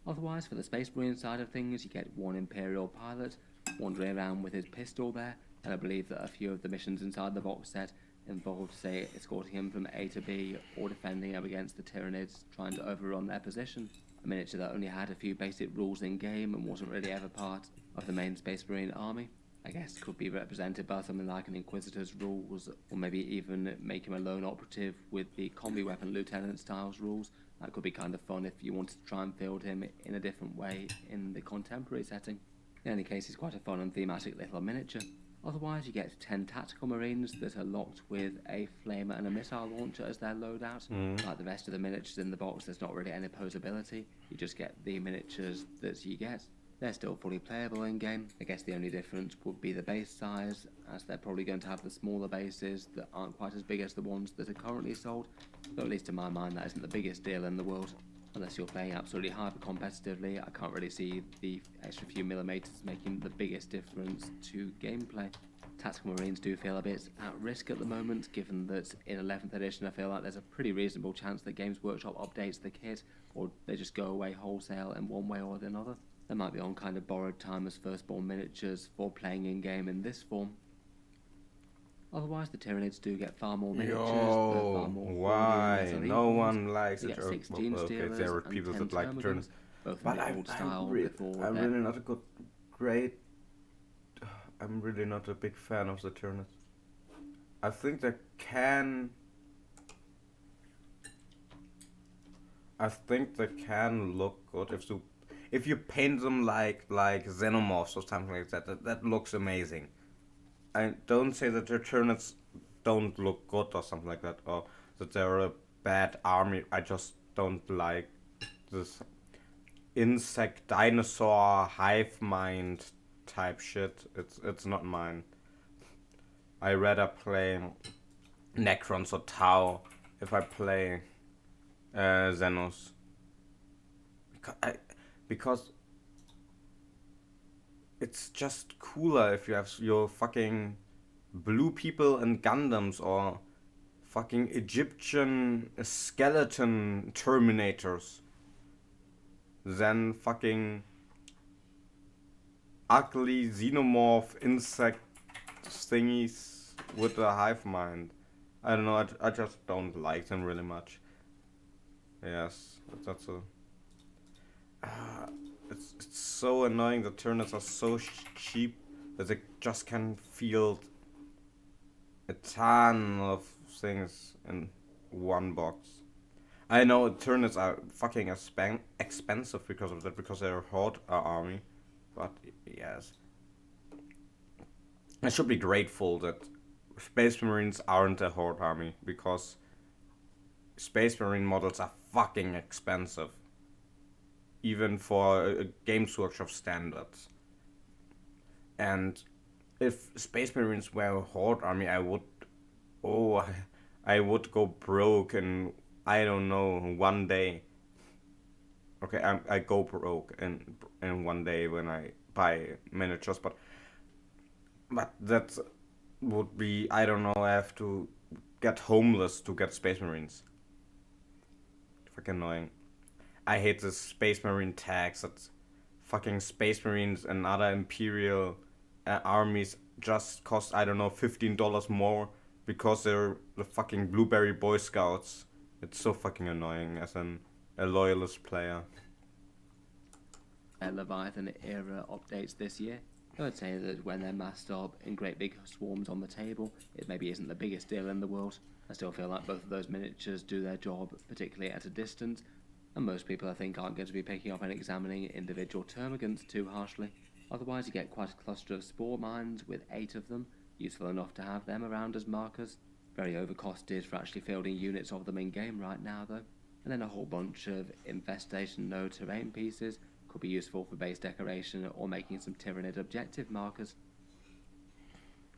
Otherwise, for the Space Marine side of things, you get one Imperial pilot wandering around with his pistol there, and I believe that a few of the missions inside the box set involved, say, escorting him from A to B or defending up against the Tyranids trying to overrun their position. A miniature that only had a few basic rules in game and wasn't really ever part of the main Space Marine army. I guess could be represented by something like an Inquisitor's rules, or maybe even make him a lone operative with the combi weapon lieutenant styles rules. That could be kind of fun if you wanted to try and field him in a different way in the contemporary setting. In any case, he's quite a fun and thematic little miniature. Otherwise, you get 10 tactical marines that are locked with a flamer and a missile launcher as their loadout. Like the rest of the miniatures in the box, there's not really any posability. You just get the miniatures that you get. They're still fully playable in-game. I guess the only difference would be the base size, as they're probably going to have the smaller bases that aren't quite as big as the ones that are currently sold. Though at least to my mind, that isn't the biggest deal in the world. Unless you're playing absolutely hyper-competitively, I can't really see the extra few millimeters making the biggest difference to gameplay. Tactical Marines do feel a bit at risk at the moment, given that in 11th edition I feel like there's a pretty reasonable chance that Games Workshop updates the kit, or they just go away wholesale in one way or another. They might be on kind of borrowed time as firstborn miniatures for playing in-game in this form. Otherwise, the Tyranids do get far more miniatures, far more why? No one likes it. it. 16 Okay, Steelers there are and people 10 that like Tyranids. both But in the old style before I'm really not a I'm really not a big fan of the Tyranids. I think they can look good if you paint them like xenomorphs or something like that. That looks amazing. I don't say that the Tyranids don't look good or something like that, or that they're a bad army. I just don't like this insect dinosaur hive mind type shit. It's not mine. I rather play Necrons or Tau if I play Xenos. Because it's just cooler if you have your fucking blue people and Gundams, or fucking Egyptian skeleton Terminators, than fucking ugly xenomorph insect thingies with a hive mind. I don't know, I just don't like them really much. Yes, that's a... it's so annoying that Tyranids are so cheap that they just can field a ton of things in one box. I know Tyranids are fucking expensive because of that, because they're a Horde army. But yes, I should be grateful that Space Marines aren't a Horde army, because Space Marine models are fucking expensive, even for Games Workshop standards. And if Space Marines were a Horde army, I would go broke in, I don't know, one day. Okay, I go broke in one day when I buy miniatures, but that would be, I don't know, I have to get homeless to get Space Marines. Fucking annoying. I hate this Space Marine tax. That fucking Space Marines and other Imperial armies just cost, I don't know, $15 more because they're the fucking Blueberry Boy Scouts. It's so fucking annoying as a loyalist player. Leviathan era updates this year. I would say that when they're massed up in great big swarms on the table, it maybe isn't the biggest deal in the world. I still feel like both of those miniatures do their job, particularly at a distance, and most people I think aren't going to be picking up and examining individual termagants too harshly. Otherwise you get quite a cluster of spore mines with 8 of them, useful enough to have them around as markers. Very overcosted for actually fielding units of them in game right now though. And then a whole bunch of infestation node terrain pieces, could be useful for base decoration or making some Tyranid objective markers.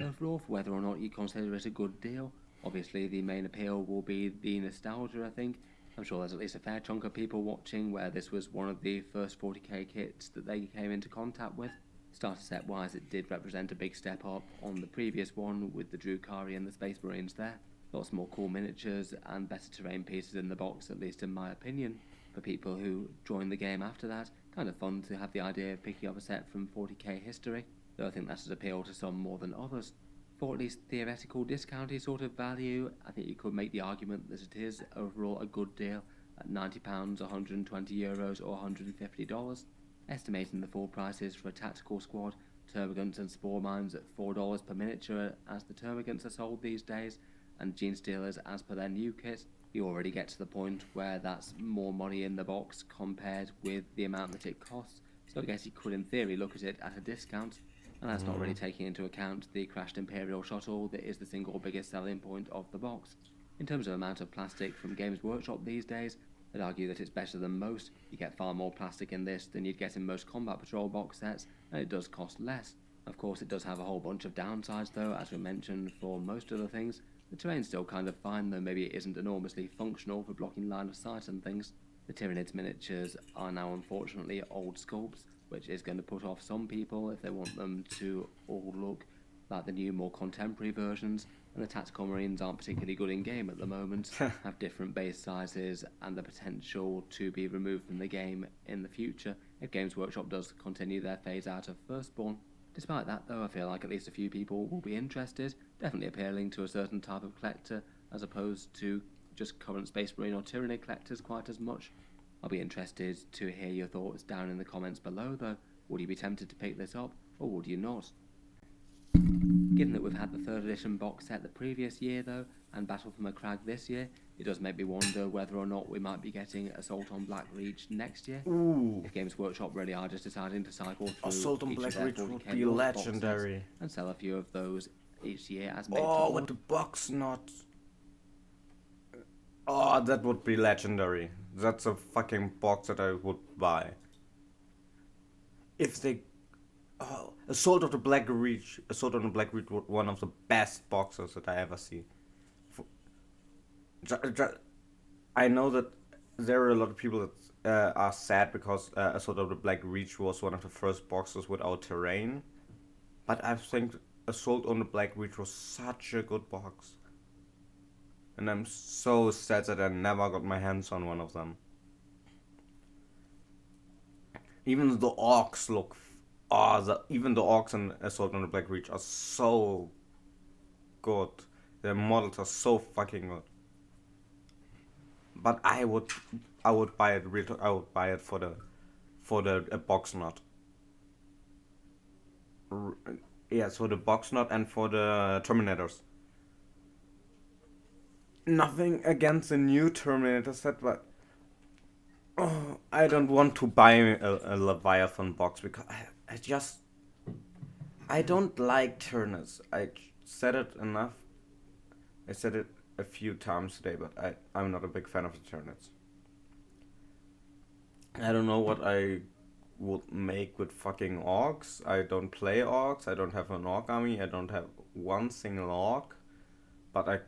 Overall, for whether or not you consider it a good deal, obviously the main appeal will be the nostalgia, I think. I'm sure there's at least a fair chunk of people watching where this was one of the first 40k kits that they came into contact with. Starter set wise, it did represent a big step up on the previous one with the Drukari and the Space Marines there. Lots more cool miniatures and better terrain pieces in the box, at least in my opinion. For people who joined the game after that, kind of fun to have the idea of picking up a set from 40k history, though I think that has appealed to some more than others. For at least theoretical discounty sort of value, I think you could make the argument that it is overall a good deal at £90, €120 or $150, estimating the full prices for a tactical squad, termagants and spore mines at $4 per miniature as the termagants are sold these days, and gene stealers as per their new kit. You already get to the point where that's more money in the box compared with the amount that it costs, so I guess you could in theory look at it at a discount. And that's not really taking into account the crashed Imperial shuttle that is the single biggest selling point of the box. In terms of amount of plastic from Games Workshop these days, I'd argue that it's better than most. You get far more plastic in this than you'd get in most Combat Patrol box sets, and it does cost less. Of course, it does have a whole bunch of downsides though, as we mentioned for most of the things. The terrain's still kind of fine, though maybe it isn't enormously functional for blocking line of sight and things. The Tyranids miniatures are now unfortunately old sculpts, which is going to put off some people if they want them to all look like the new, more contemporary versions. And the Tactical Marines aren't particularly good in game at the moment, have different base sizes, and the potential to be removed from the game in the future if Games Workshop does continue their phase out of Firstborn. Despite that, though, I feel like at least a few people will be interested, definitely appealing to a certain type of collector, as opposed to just current Space Marine or Tyranid collectors quite as much. I'll be interested to hear your thoughts down in the comments below, though. Would you be tempted to pick this up, or would you not? Given that we've had the 3rd edition box set the previous year, though, and Battle for Macragge this year, it does make me wonder whether or not we might be getting Assault on Black Reach next year. Ooh. If Games Workshop really are just deciding to cycle through Assault on each Black of their Reach 40k would be box sets legendary. and sell a few of those each year as made to Oh, order. with the box not. Oh, that would be legendary. That's a fucking box that I would buy. If they... Oh, Assault on the Black Reach was one of the best boxes that I ever see. I know that there are a lot of people that are sad because Assault on the Black Reach was one of the first boxes without terrain. But I think Assault on the Black Reach was such a good box. And I'm so sad that I never got my hands on one of them. Even the orcs look... even the orcs in Assault on the Black Reach are so good. Their models are so fucking good. But I would buy it. I would buy it for the box nut. Yes, for the box nut and for the Terminators. Nothing against the new Terminator set, but I don't want to buy a Leviathan box because I don't like Tyranids. I said it enough. I said it a few times today, but I'm not a big fan of the Tyranids. I don't know what I would make with fucking orcs. I don't play orcs. I don't have an orc army. I don't have one single orc. But I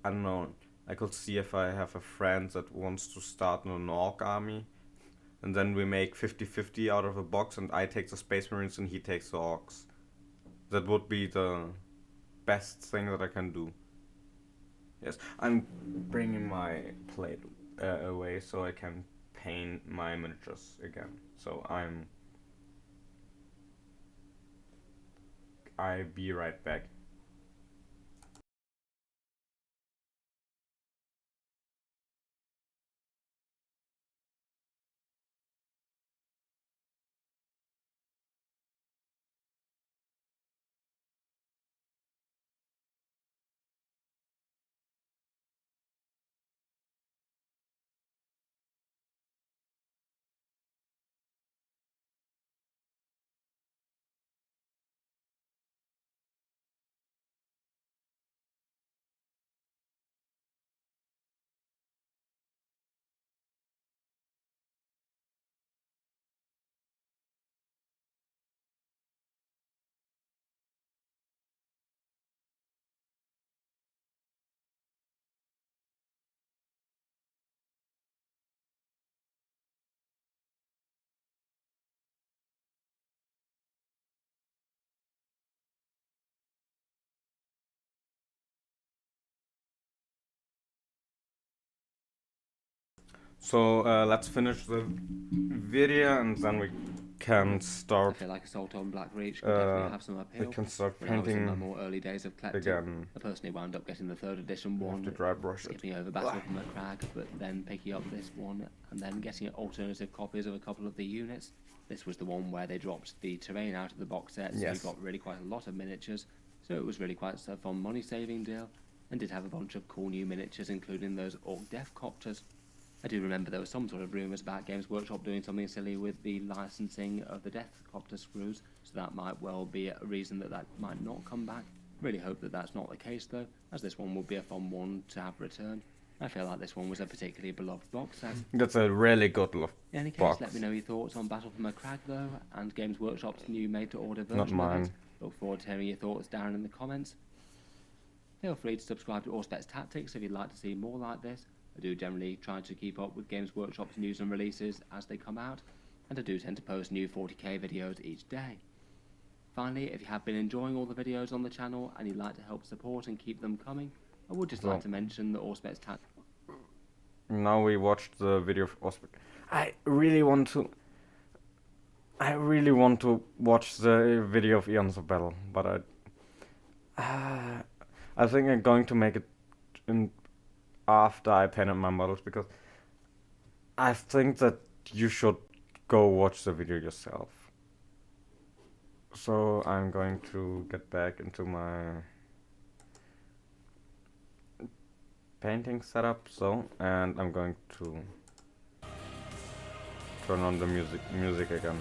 don't know. I could see if I have a friend that wants to start an orc army. And then we make 50-50 out of a box and I take the Space Marines and he takes the orcs. That would be the best thing that I can do. Yes, I'm bringing my plate away so I can paint my miniatures again. So I'll be right back. So let's finish the video and then we can I start feel like Assault on Black Reach could definitely have some we appeal. can start When I was in my painting more early days of collecting, again. I personally wound up getting the 3rd edition You have one, to dry brush it. skipping over Battle from the Crag, but then picking up this one and then getting alternative copies of a couple of the units. This was the one where they dropped the terrain out of the box set, so Yes. you got really quite a lot of miniatures, so it was really quite a fun money-saving deal, and did have a bunch of cool new miniatures, including those Orc Death Copters. I do remember there was some sort of rumours about Games Workshop doing something silly with the licensing of the Death Copter screws, so that might well be a reason that might not come back. Really hope that that's not the case though, as this one will be a fun one to have returned. I feel like this one was a particularly beloved box set. That's a really good In any case, box. let me know your thoughts on Battle from a Crag though, and Games Workshop's new made-to-order version Not mine. of it. Look forward to hearing your thoughts down in the comments. Feel free to subscribe to Auspex Tactics if you'd like to see more like this. I do generally try to keep up with Games Workshop's news and releases as they come out, and I do tend to post new 40k videos each day. Finally, if you have been enjoying all the videos on the channel and you'd like to help support and keep them coming, I would just like to mention that Auspex Tactics. Now we watched the video of Osbeck. I really want to watch the video of Eons of Battle, but I think I'm going to make it in after I painted my models, because I think that you should go watch the video yourself. So I'm going to get back into my painting setup, and I'm going to turn on the music again.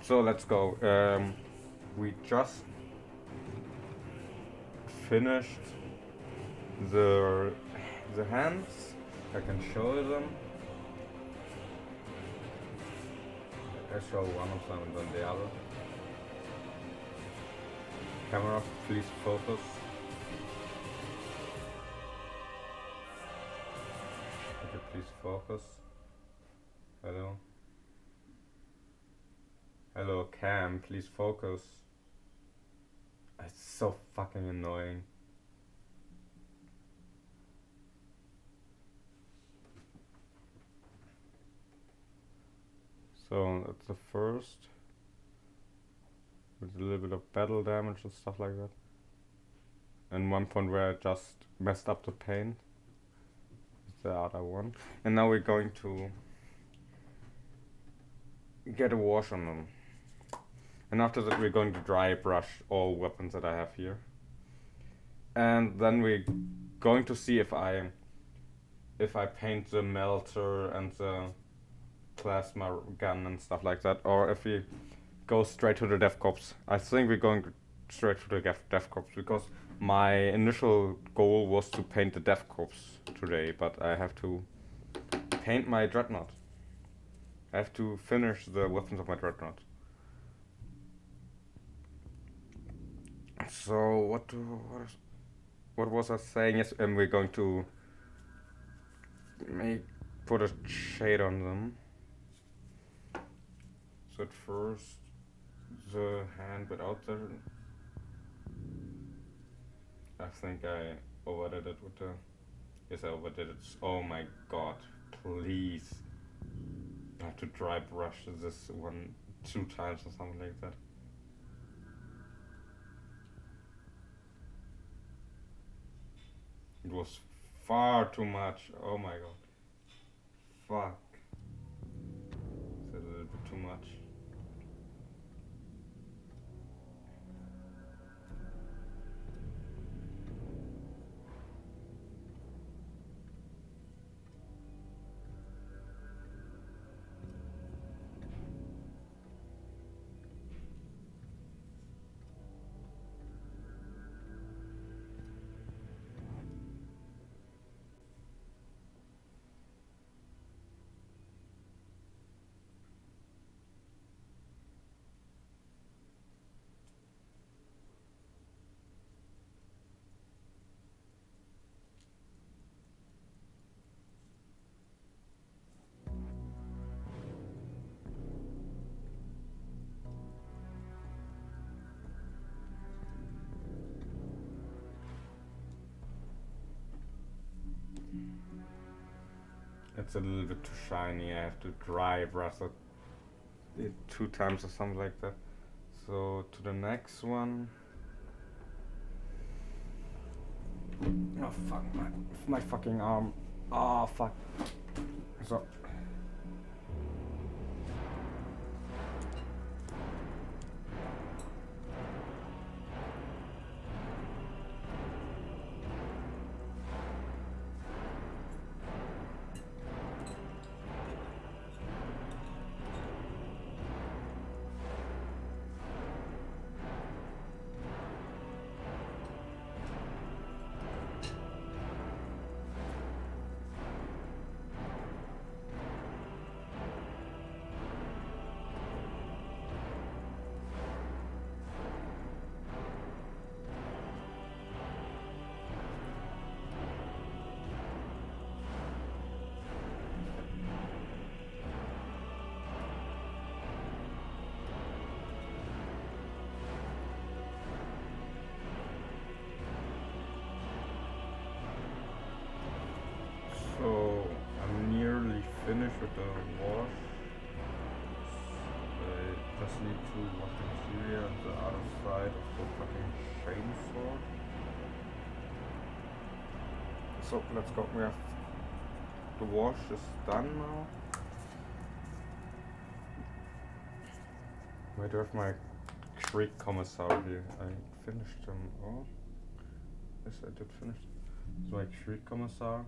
So let's go. We just finished the hands. I can show you them. I show one of them and then the other. Camera, please focus. Okay, please focus. Hello. Hello, cam, please focus. It's so fucking annoying. So that's the first, with a little bit of battle damage and stuff like that. And one point where I just messed up the paint. It's the other one. And now we're going to get a wash on them. And after that we're going to dry brush all weapons that I have here. And then we're going to see if I paint the melter and the plasma gun and stuff like that, or if we go straight to the Death Corps. I think we're going straight to the Death Corps, because my initial goal was to paint the Death Corps today, but I have to paint my Dreadnought. I have to finish the weapons of my Dreadnought. So what was I saying? Yes, and we're going to put a shade on them. So at first the hand without the, I think I overdid it with the, yes, I overdid it. Oh my god, please. I have to dry brush this one 2 times or something like that. It was far too much. Oh my god. Fuck. It's a little bit too much. it's a little bit too shiny. I have to dry brush it 2 times or something like that. So to the next one. Oh fuck, my fucking arm. Oh fuck. So. So I'm nearly finished with the wash. I just need to wash the interior on the other side of the fucking chainsaw. So let's go. We have the wash is done now. Where do I have my Creek Commissar here? I finished them all. Yes, I did finish. So my Creek Commissar.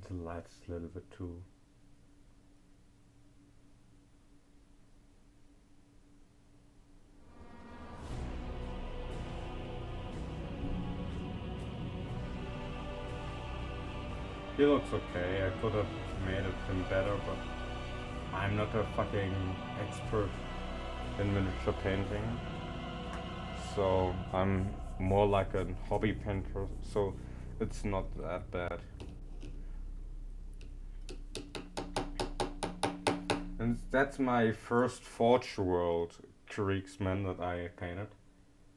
The light's a little bit too. He looks okay. I could have made him better, but I'm not a fucking expert in miniature painting. So I'm more like a hobby painter, so it's not that bad. And that's my first Forge World Kriegsman that I painted,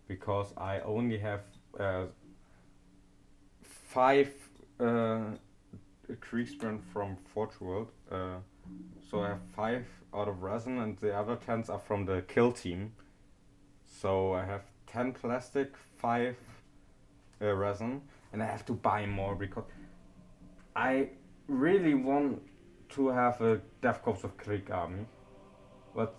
because I only have 5 Kriegsmen from Forge World. So I have 5 out of resin, and the other 10 are from the kill team. So I have 10 plastic, 5 resin, and I have to buy more because I really want to have a Death Corps of Krieg army, but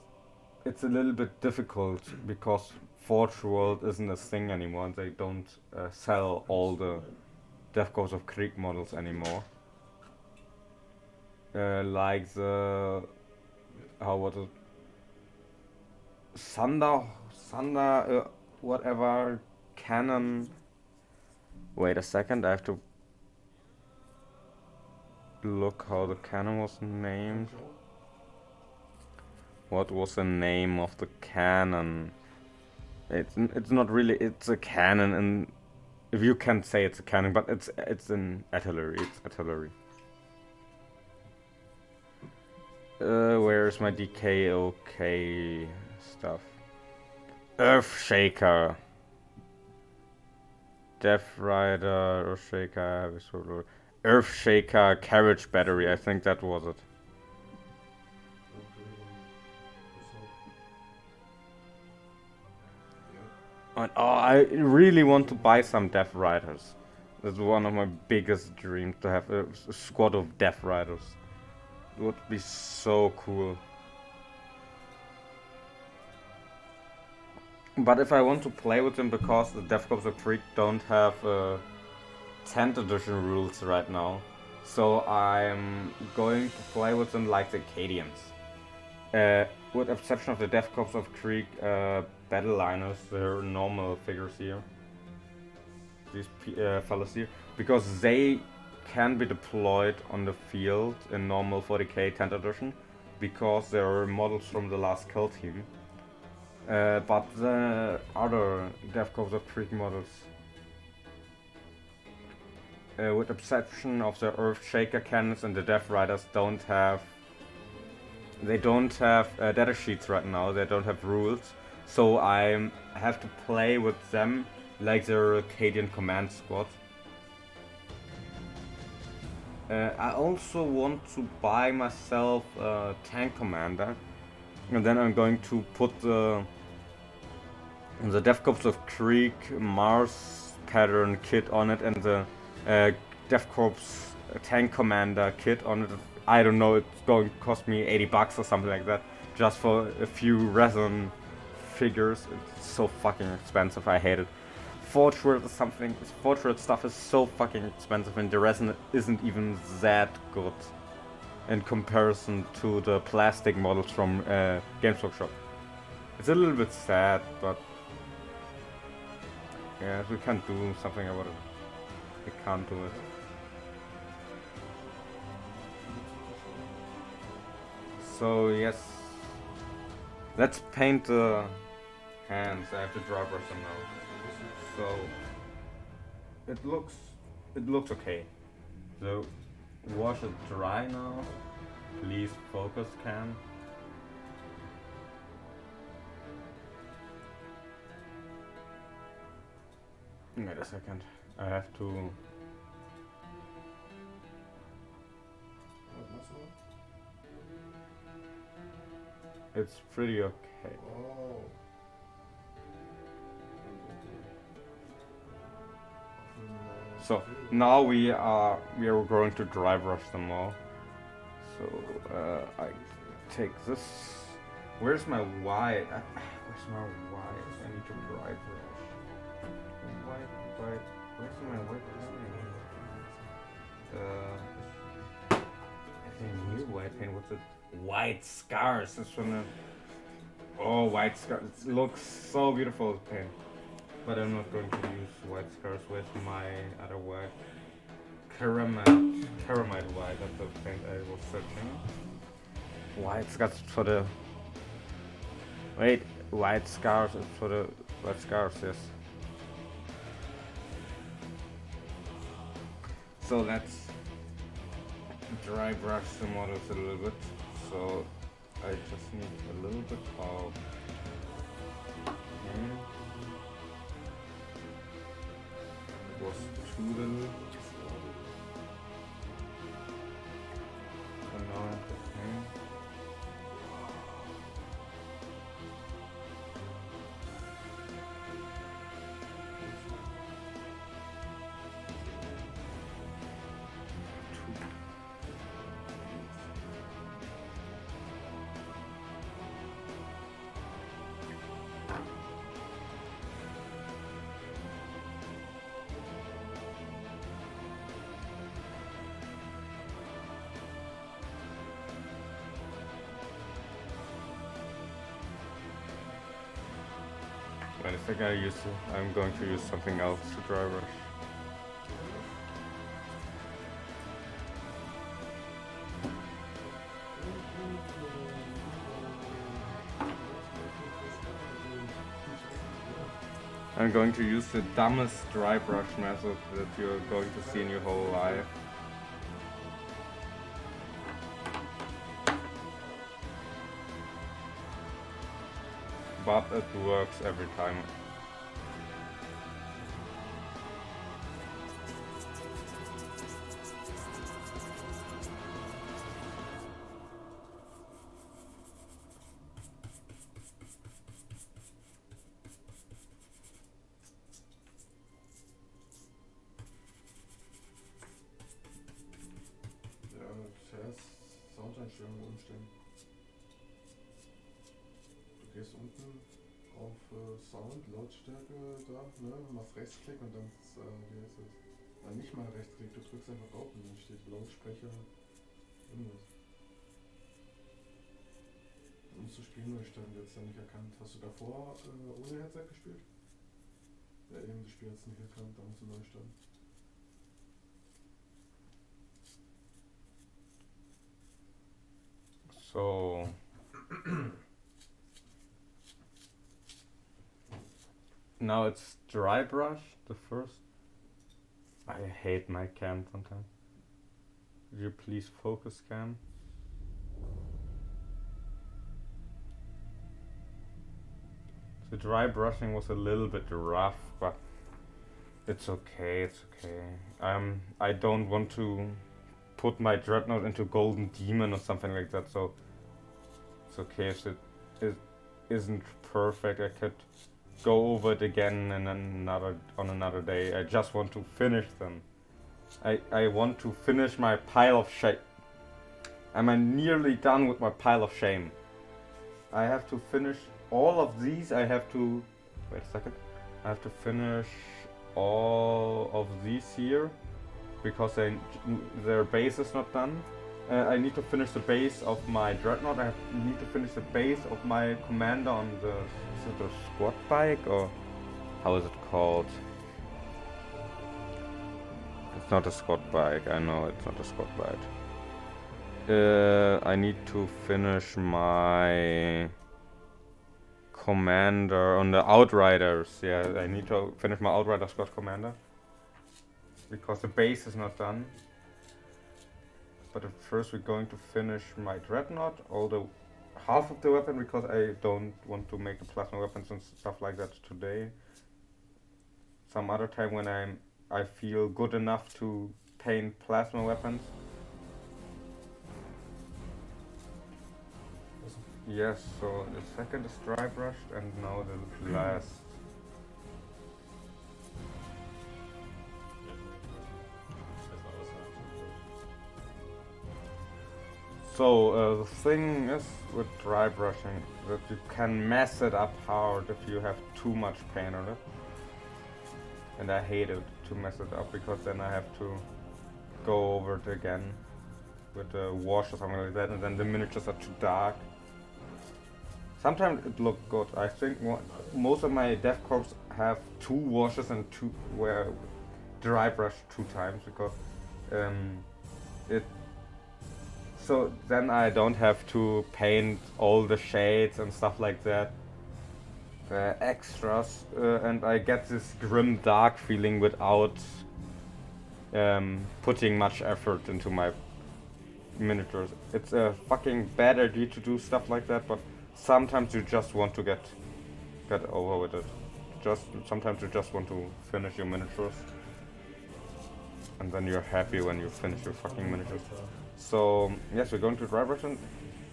it's a little bit difficult because Forge World isn't a thing anymore, and they don't sell all the Death Corps of Krieg models anymore. Like the how was it? Thunder, whatever cannon. Wait a second, I have to look how the cannon was named. What was the name of the cannon? It's not really, it's a cannon, and if you can say it's a cannon, but it's an artillery. It's artillery. Where's my DKoK stuff? Earthshaker. Death Rider, Earthshaker, Earthshaker carriage battery. I think that was it. And, oh, I really want to buy some Death Riders. That's one of my biggest dreams, to have a squad of Death Riders. It would be so cool. But if I want to play with them, because the Death Corps of Krieg don't have 10th edition rules right now, so I'm going to play with them like the Acadians. With the exception of the Death Corps of Krieg battle liners, they're normal figures here. These fellas here, because they can be deployed on the field in normal 40k 10th edition, because they're models from the last kill team. But the other Death Corps of Krieg models with the exception of the Earth Shaker cannons and the Death Riders, don't have data sheets right now. They don't have rules, so I have to play with them like the Arcadian Command Squad. I also want to buy myself a tank commander, and then I'm going to put the Death Corps of Krieg Mars pattern kit on it and the Death Corps tank commander kit on it. I don't know, it's going to cost me $80 or something like that, just for a few resin figures. It's so fucking expensive, I hate it. Forge World is something, Forge World stuff is so fucking expensive and the resin isn't even that good in comparison to the plastic models from Games Workshop. It's a little bit sad, but yeah, we can't do something about it. We can't do it. So yes, let's paint the hands. I have to dry brush them now. So it looks okay. So wash it dry now. Please focus, Cam. Wait a second. I have to. It's pretty okay. Oh. So now we are going to dry brush them all. So I take this. Where's my white? Where's my white? I need to dry brush. White. Where's my white? I need white paint. What's it? White scars. This one. Oh, white scars. It looks so beautiful paint. But I'm not going to use white scars. Where's my other white? Caramite white. That's the paint I was searching. White scars for the. Wait, white scars is for the white scars. Yes. So let's dry brush the models a little bit. So I just need a little bit of. It was too little. And now I have to paint. Wait a second, I'm going to use something else to dry brush. I'm going to use the dumbest dry brush method that you're going to see in your whole life. But it works every time. Ja, zuerst Soundeinstellungen umstellen. Du gehst unten auf Sound, Lautstärke da, ne, machst Rechtsklick und dann, wie heißt das? Nicht mal Rechtsklick, du drückst einfach drauf und dann steht Lautsprecher, irgendwas. Dann musst du Spielneustand jetzt dann nicht erkannt. Hast du davor ohne Headset gespielt? Ja eben, das Spiel hat es nicht erkannt, da musst du neu starten. So. Now it's dry brush, the first. I hate my cam sometimes. Would you please focus, cam? The dry brushing was a little bit rough, but it's okay, it's okay. I don't want to put my Dreadnought into Golden Demon or something like that, so it's okay if it isn't perfect. I could go over it again in on another day. I just want to finish them. I want to finish my pile of shame. I'm nearly done with my pile of shame. I have to finish all of these. I have to... Wait a second. I have to finish all of these here because their base is not done. I need to finish the base of my Dreadnought. I need to finish the base of my commander on the... Is it a squad bike or... How is it called? It's not a squad bike. I know it's not a squad bike. I need to finish my commander on the Outriders. Yeah, I need to finish my Outrider squad commander because the base is not done. But at first we're going to finish my Dreadnought, half of the weapon, because I don't want to make the plasma weapons and stuff like that today. Some other time when I feel good enough to paint plasma weapons. Yes, so the second is dry brushed and now the last. So the thing is with dry brushing that you can mess it up hard if you have too much paint on it. And I hate it to mess it up because then I have to go over it again with a wash or something like that, and then the miniatures are too dark. Sometimes it looks good. I think most of my Death Corps have 2 washes and 2 were dry brushed 2 times because so then I don't have to paint all the shades and stuff like that, extras, and I get this grim dark feeling without putting much effort into my miniatures. It's a fucking bad idea to do stuff like that, but sometimes you just want to get over with it. Sometimes you just want to finish your miniatures, and then you're happy when you finish your fucking miniatures. So yes, we're going to dry brush.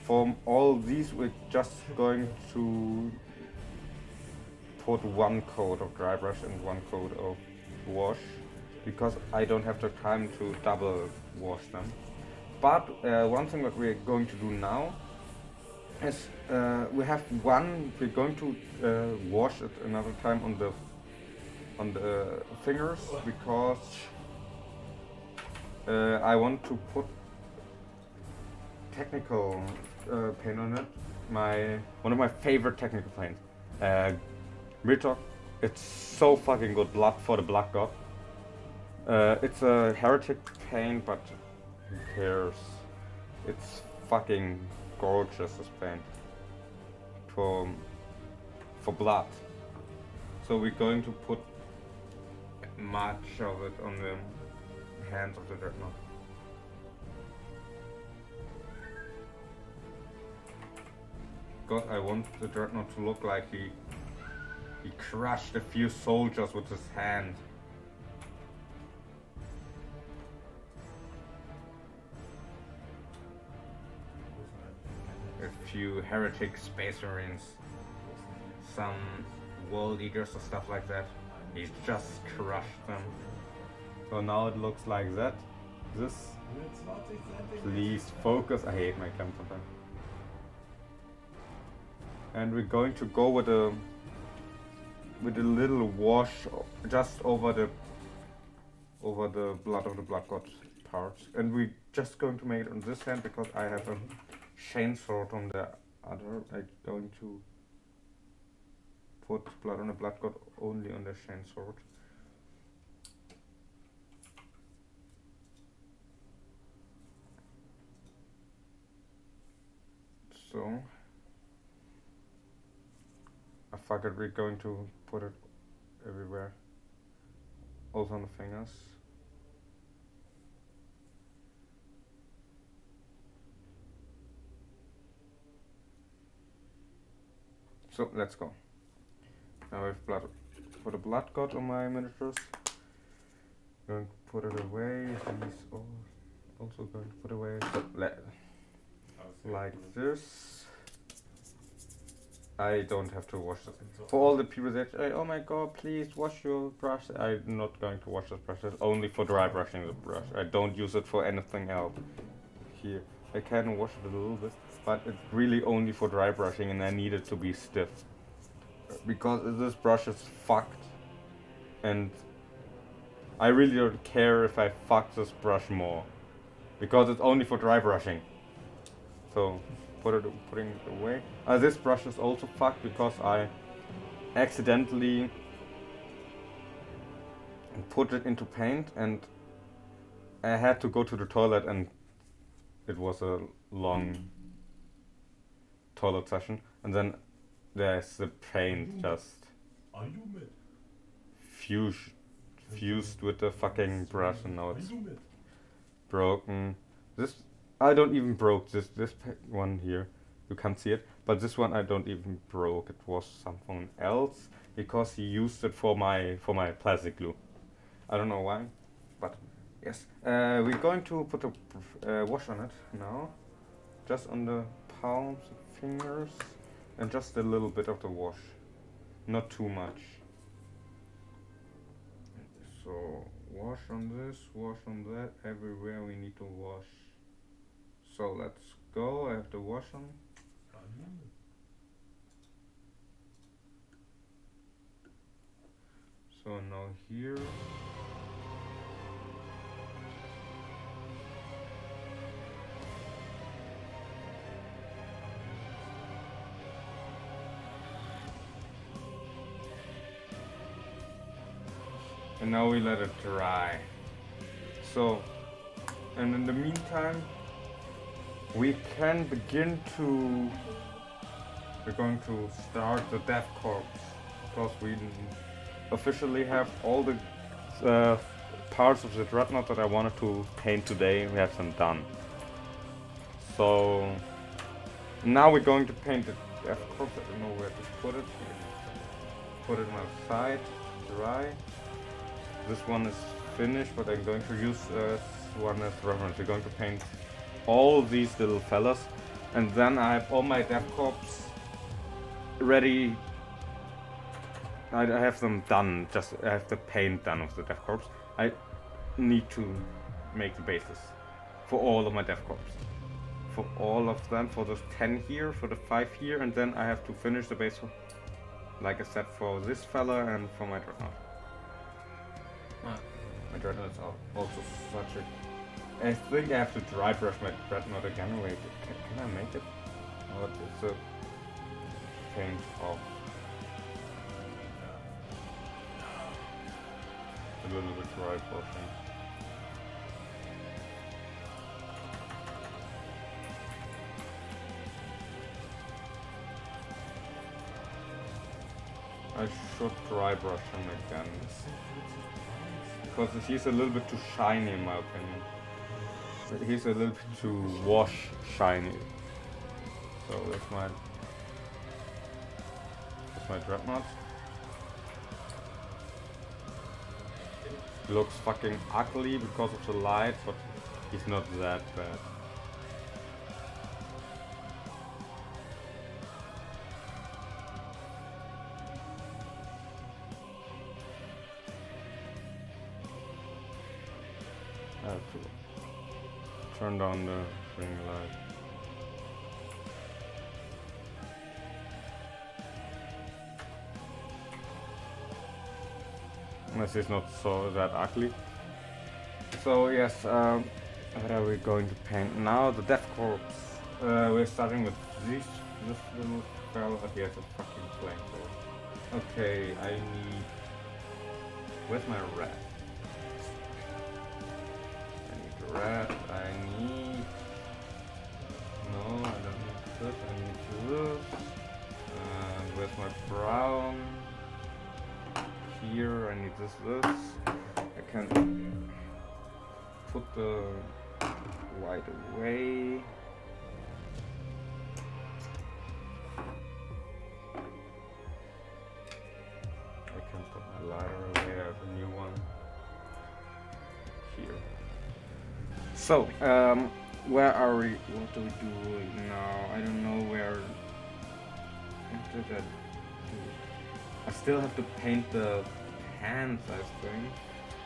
For all these, we're just going to put 1 coat of dry brush and 1 coat of wash, because I don't have the time to double wash them. But one thing that we're going to do now is we're going to wash it another time on the fingers, because I want to put technical paint on it. One of my favorite technical paints. Retalk. It's so fucking good. Blood for the Blood God. It's a heretic paint, but who cares? It's fucking gorgeous, this paint. For blood. So we're going to put much of it on the hands of the Dreadnought. God, I want the Dreadnought to look like he crushed a few soldiers with his hand. A few heretic space marines, some world eaters or stuff like that. He's just crushed them. So now it looks like that. This. Please focus. I hate my camera sometimes. And we're going to go with a little wash just over the blood of the Blood God part. And we're just going to make it on this hand because I have a chainsword on the other. I'm going to put blood on the Blood God only on the chainsword. So I figured we're going to put it everywhere, also on the fingers. So let's go. Now I have blood. Put a blood god on my miniatures. Going to put it away. These also going to put away. So like this. I don't have to wash this. For all the people that say, oh my god, please wash your brush. I'm not going to wash this brush. It's only for dry brushing the brush. I don't use it for anything else. Here, I can wash it a little bit, but it's really only for dry brushing, and I need it to be stiff. Because this brush is fucked, and I really don't care if I fuck this brush more. Because it's only for dry brushing. So, putting it away. This brush is also fucked because I accidentally put it into paint and I had to go to the toilet, and it was a long toilet session, and then there's the paint just fused with the fucking brush, and now it's broken. This I don't even broke this one here. You can't see it, but this one I don't even broke. It was someone else because he used it for my plastic glue. I don't know why, but yes. We're going to put a wash on it now, just on the palms, fingers, and just a little bit of the wash, not too much. So wash on this, wash on that, everywhere we need to wash. So let's go. I have to wash them. So now here. And now we let it dry. So, and in the meantime, we can begin to. We're going to start the Death Corps because we officially have all the parts of the Dreadnought that I wanted to paint today. We have them done. So now we're going to paint the Death Corps. I don't know where to put it. Put it on the side, dry. This one is finished, but I'm going to use one as reference. We're going to paint all these little fellas, and then I have all my Death Corps ready. I have them done. Just I have the paint done of the Death Corps. I need to make the bases for all of my Death Corps. For all of them, for the 10 here, for the 5 here, and then I have to finish the base, for, like I said, for this fella and for my Dreadnought. My Dreadnought is also such a... I think I have to dry brush my Dreadnought again. Wait, can I make it? Oh, it's a paint off. A little bit dry brushing. I should dry brush him again. Because he's a little bit too shiny in my opinion. He's a little bit too wash shiny. So that's my Dreadnought. Looks fucking ugly because of the light, but he's not that bad. I have to turn down the ring light. This is not so that ugly. So yes, what are we going to paint now? The Death Corps. We're starting with this little fella. He has a fucking flamethrower. Okay, I need. Where's my rat? I need rat. I need. No, I don't need this. I need this. And where's my brown? Here I need this. I can put the white away. So, where are we? What do we do now? I don't know where. What did I do? I still have to paint the pants, I think.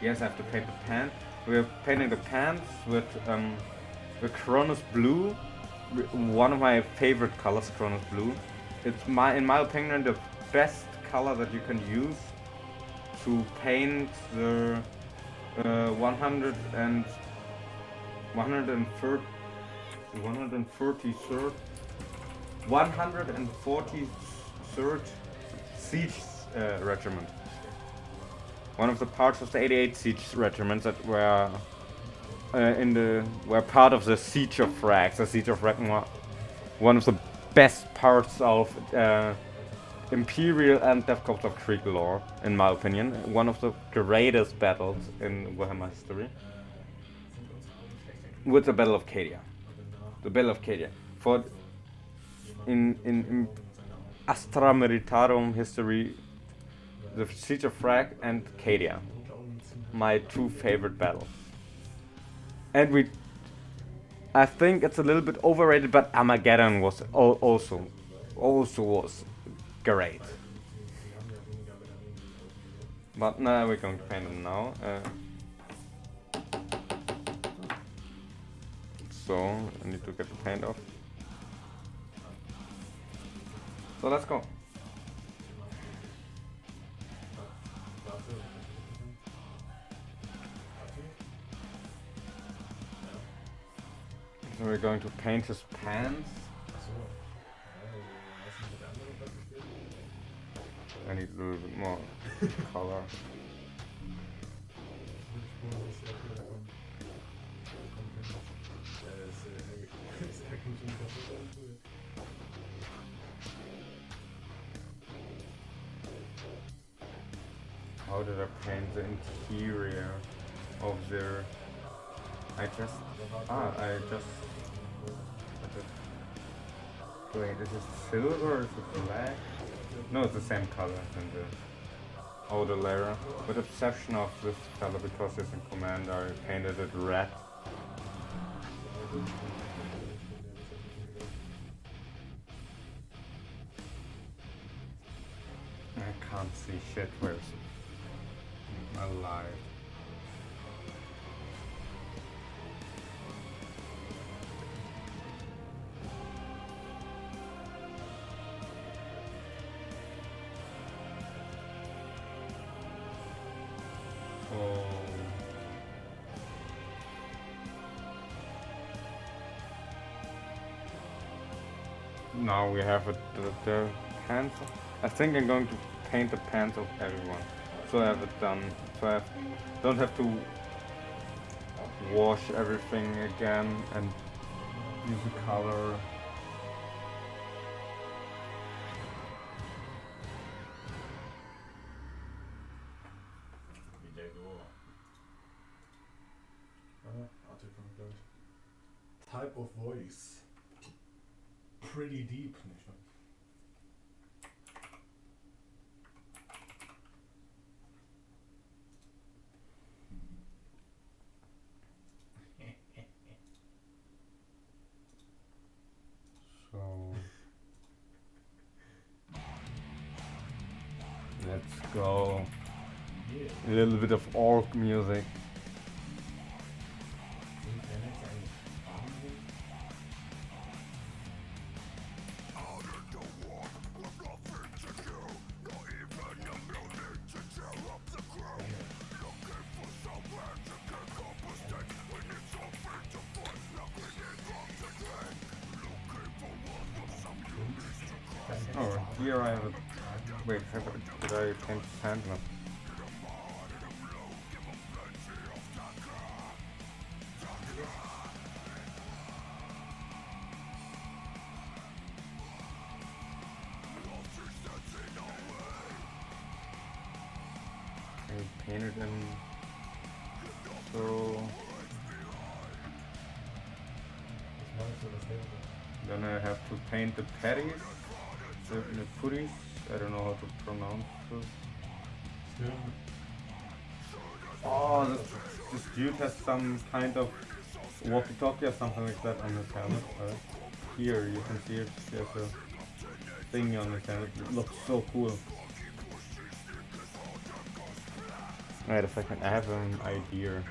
Yes, I have to paint the pants. We're painting the pants with Cronus Blue. One of my favorite colors, Cronus Blue. It's in my opinion, the best color that you can use to paint the 100 and 143rd 143rd Siege Regiment. One of the parts of the 88th Siege Regiment that were were part of the Siege of Rags. The Siege of Rags, one of the best parts of Imperial and Death Corps of Krieg lore, in my opinion. One of the greatest battles in Warhammer history. With the Battle of Cadia. The Battle of Cadia. For in Astra Militarum history, the Siege of Rag and Cadia. My two favorite battles. And I think it's a little bit overrated, but Armageddon was also was great. But now we're going to paint them now. So I need to get the paint off. So let's go. So we're going to paint his pants. I need a little bit more color. How did I paint the interior of their... Wait, is it silver or is it black? No, it's the same color than the outer layer. With the exception of this color, because it's in command, I painted it red. I can't see shit, where's my light? Now we have the pants. I think I'm going to paint the pants of everyone, so I have it done. So I don't have to wash everything again and use the color. Type of voice. Pretty deep, nicht wahr? So let's go. A little bit of orc music. Oh, here I have a... Wait, did I paint his hand? No. I painted him... So... Then I have to paint the patties. The putties, I don't know how to pronounce this. Oh, this dude has some kind of walkie-talkie or something like that on his helmet. Here you can see it. There's a thing on his helmet. It looks so cool. Wait a second, I have an idea.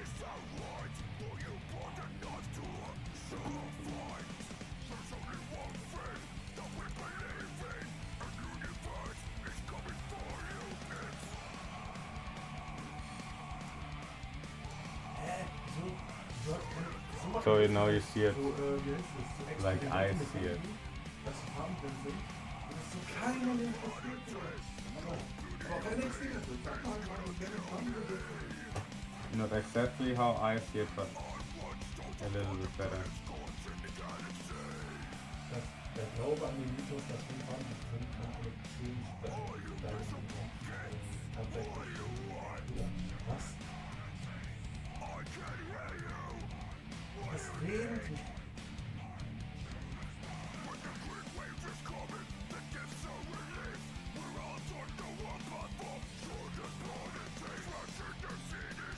So now you see it like I see it. Not exactly how I see it, but a little bit better. Der Glaube an den Mythos, dass die Farben was? Was reden die?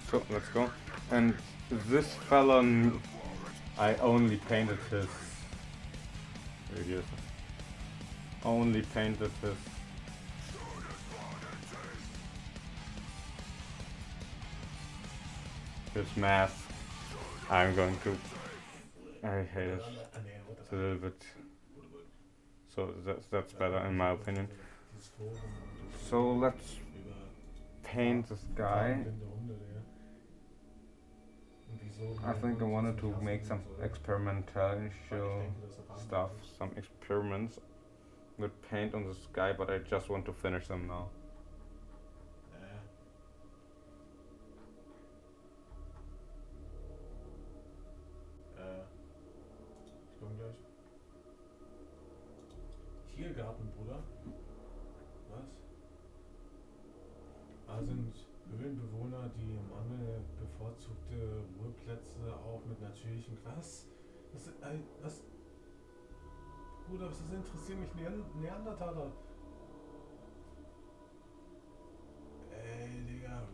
So let's go. And this fella, I only painted his. Only painted his mask. I'm going to. I hate it. It's a little bit. So that's better in my opinion. So let's paint this guy. I think I wanted to make some experimental stuff, some experiments with paint on this guy, but I just want to finish them now. Ich komme gleich. Tiergarten, Bruder. Was? Da sind Höhlenbewohner, die im Mangel bevorzugte Ruheplätze auch mit natürlichem Gras. Was? Bruder, was interessiert mich Neandertaler? Ey, Digga.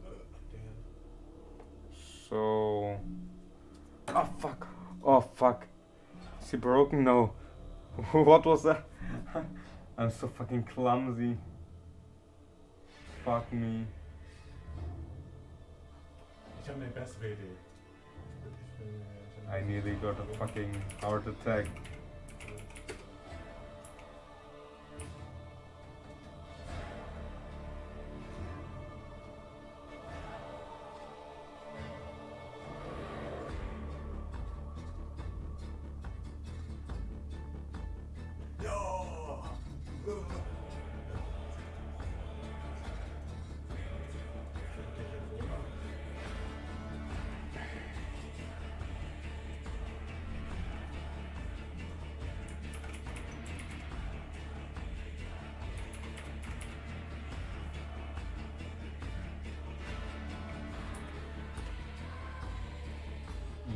So. Oh fuck. Oh fuck. Is he broken? No. What was that? I'm so fucking clumsy. Fuck me. Ich habe eine bessere Idee. I nearly got a fucking heart attack.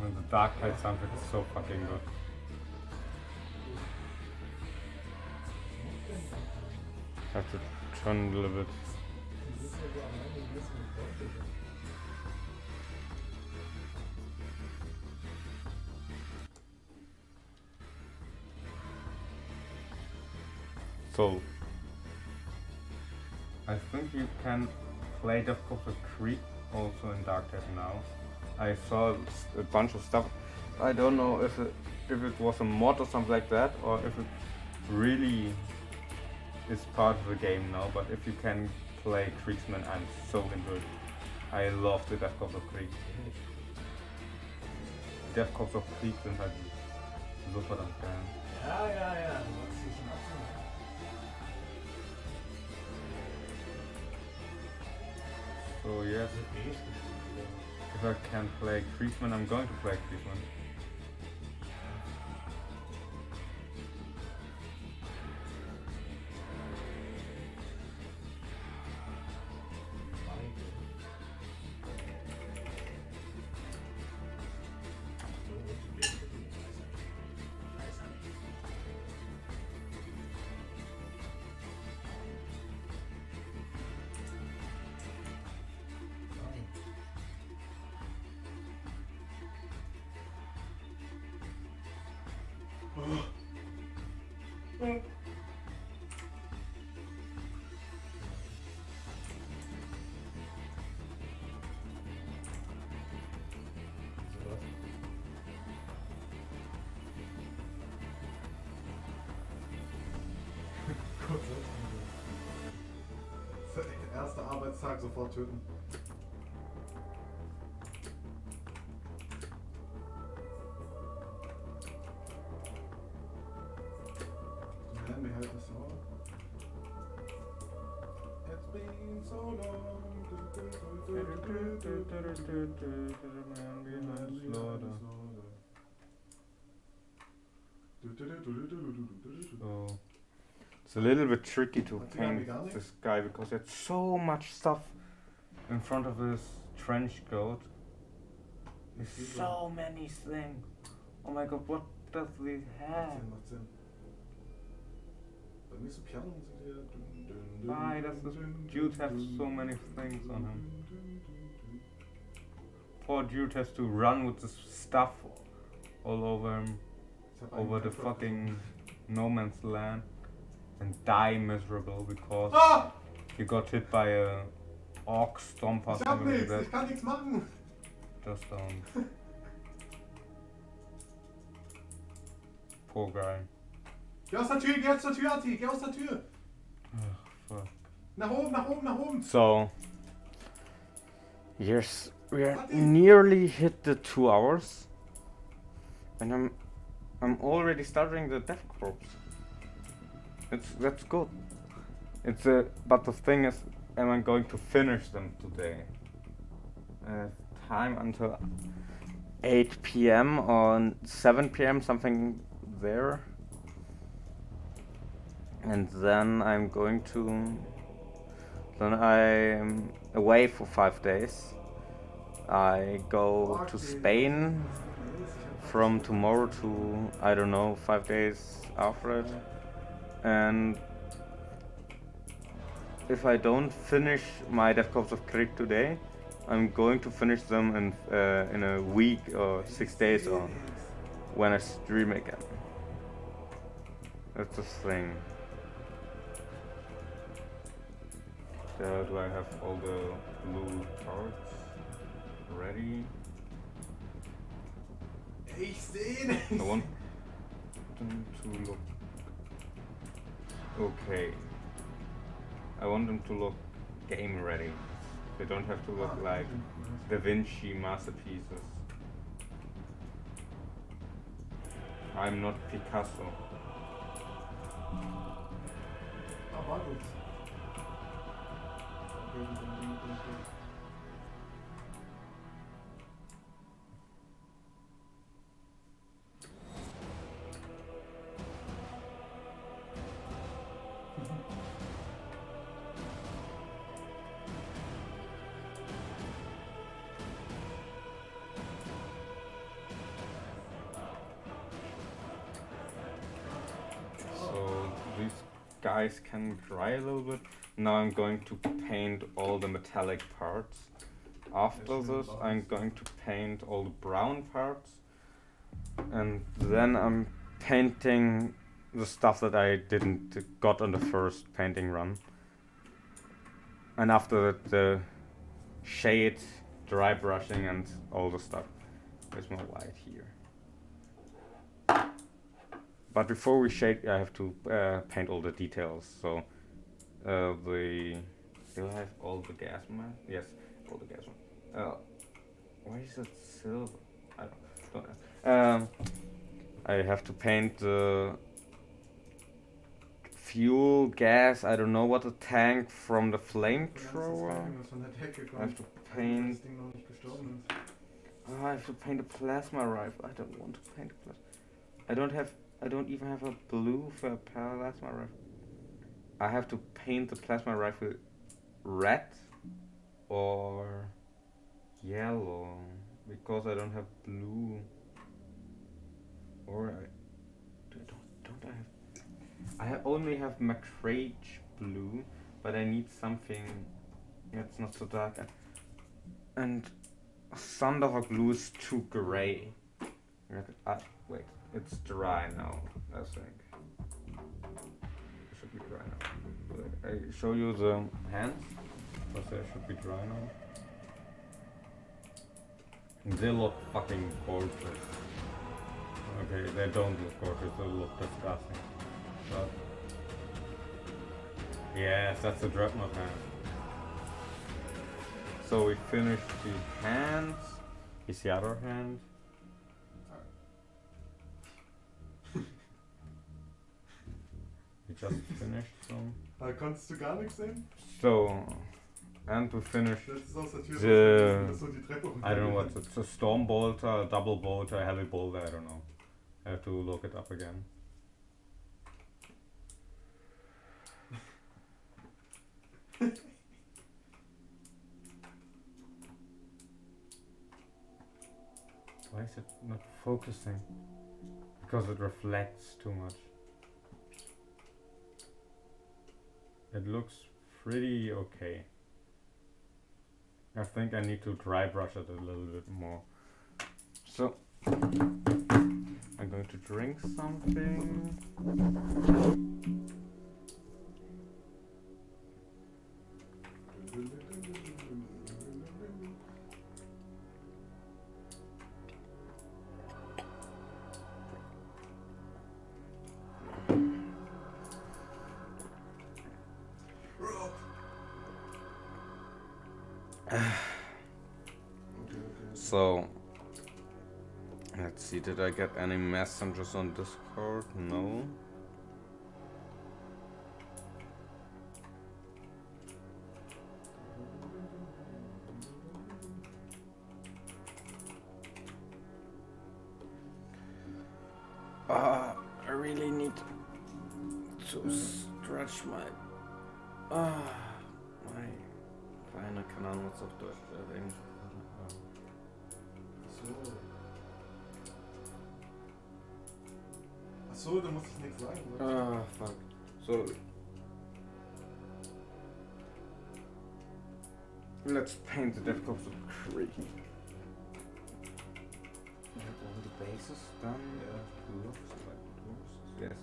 And the dark tide soundtrack is so fucking good. Have to turn a little bit. So I think you can play Death of the Creek also in Dark Tide now. I saw a bunch of stuff. I don't know if it was a mod or something like that, or if it really is part of the game now. But if you can play Kriegsman, I'm so into it. I love the Death of the Creek. Death of the Creek sind halt so verdammt geil. Ja. So yes, if I can play Kriegsman, I'm going to play Kriegsman. Erster Arbeitstag, sofort töten. Man behind the sword. It's been so long. So it's a little bit tricky to paint this guy because there's so much stuff in front of his trench coat. There's so many things. Oh my god, what does this have? Macht Sinn. Bei mir ist so Pianomusik hier. Why does this dude have so many things on him? Poor dude has to run with this stuff all over him, over the fucking no man's land, and die miserable because he got hit by a orc stomper. Ich hab nichts, ich kann nichts machen. Just poor guy. Geh aus der Tür, geh aus der Tür, Ati, geh aus der Tür. Fuck. Nach oben, nach oben, nach oben. So, yes, we are nearly hit the 2 hours, and I'm already starting the death corpse. That's good. But the thing is, am I going to finish them today? Time until 8 p.m. or 7 p.m. something there. And then I'm away for 5 days. I go to Spain from tomorrow to, I don't know, 5 days after it. And if I don't finish my Death Corps of Krieg today, I'm going to finish them in a week or 6 days or when I stream again. That's the thing. Do I have all the blue parts ready? Ich seh nicht. I want them to look okay. I want them to look game ready. They don't have to look like Da Vinci masterpieces. I'm not Picasso. War gut. So these guys can dry a little bit. Now I'm going to paint all the metallic parts. After this I'm going to paint all the brown parts. And then I'm painting the stuff that I didn't got on the first painting run. And after that the shade, dry brushing and all the stuff. There's more white here. But before we shade, I have to paint all the details. So do I have all the gas mask? Yes, all the gas mask. Why is it silver? I don't know. I have to paint the fuel, gas, I don't know what, the tank from the flamethrower. I have to paint. Oh, I have to paint a plasma rifle. I don't want to paint a plasma. I don't even have a blue for a plasma rifle. I have to paint the plasma rifle red or yellow because I don't have blue. Or I only have McRage blue, but I need something that's not so dark. And Thunderhawk blue is too gray. Wait. it's dry now, I think. It should be dry now. I show you the hands, but they should be dry now. They look fucking gorgeous. Okay, they don't look gorgeous, they look disgusting. But yes, that's the Dreadnought hand. So we finished the hands. Here's the other hand. We just finished some. Konntest du gar nichts sehen? So, and we finished Das ist aus der Tür the, raus, so die Treppe runter. I don't know what it's a storm bolter, a double bolter, a heavy bolter, I don't know. I have to look it up again. Why is it not focusing? Because it reflects too much. It looks pretty okay. I think I need to dry brush it a little bit more. So, I'm going to drink something. So, let's see, did I get any messengers on Discord? No. I really need to stretch my... my... Beine, keine Ahnung, was auf Deutsch Englisch. So. Achso, da muss ich nichts sagen, oder? Fuck. So... Let's paint the Death Corps of Creek. We have all the bases done. Yeah. Looks like it works. Yes.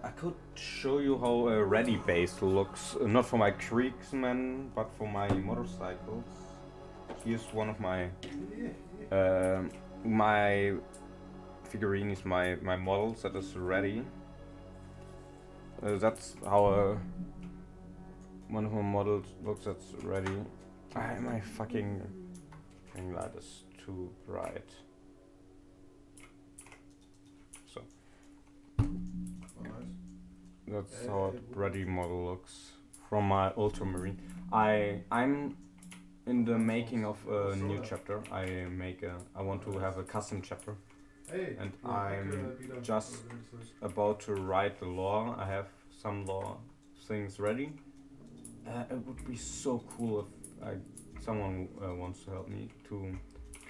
I could show you how a ready base looks, not for my Kriegsmen, but for my motorcycles. Here's one of my my figurines, my models that is ready. That's how one of my models looks. That's ready. My fucking light is too bright. So that's how a ready model looks from my Ultramarine. I'm in the making of a new chapter. I want to have a custom chapter, and I'm just about to write the lore. I have some lore things ready. It would be so cool if someone wants to help me to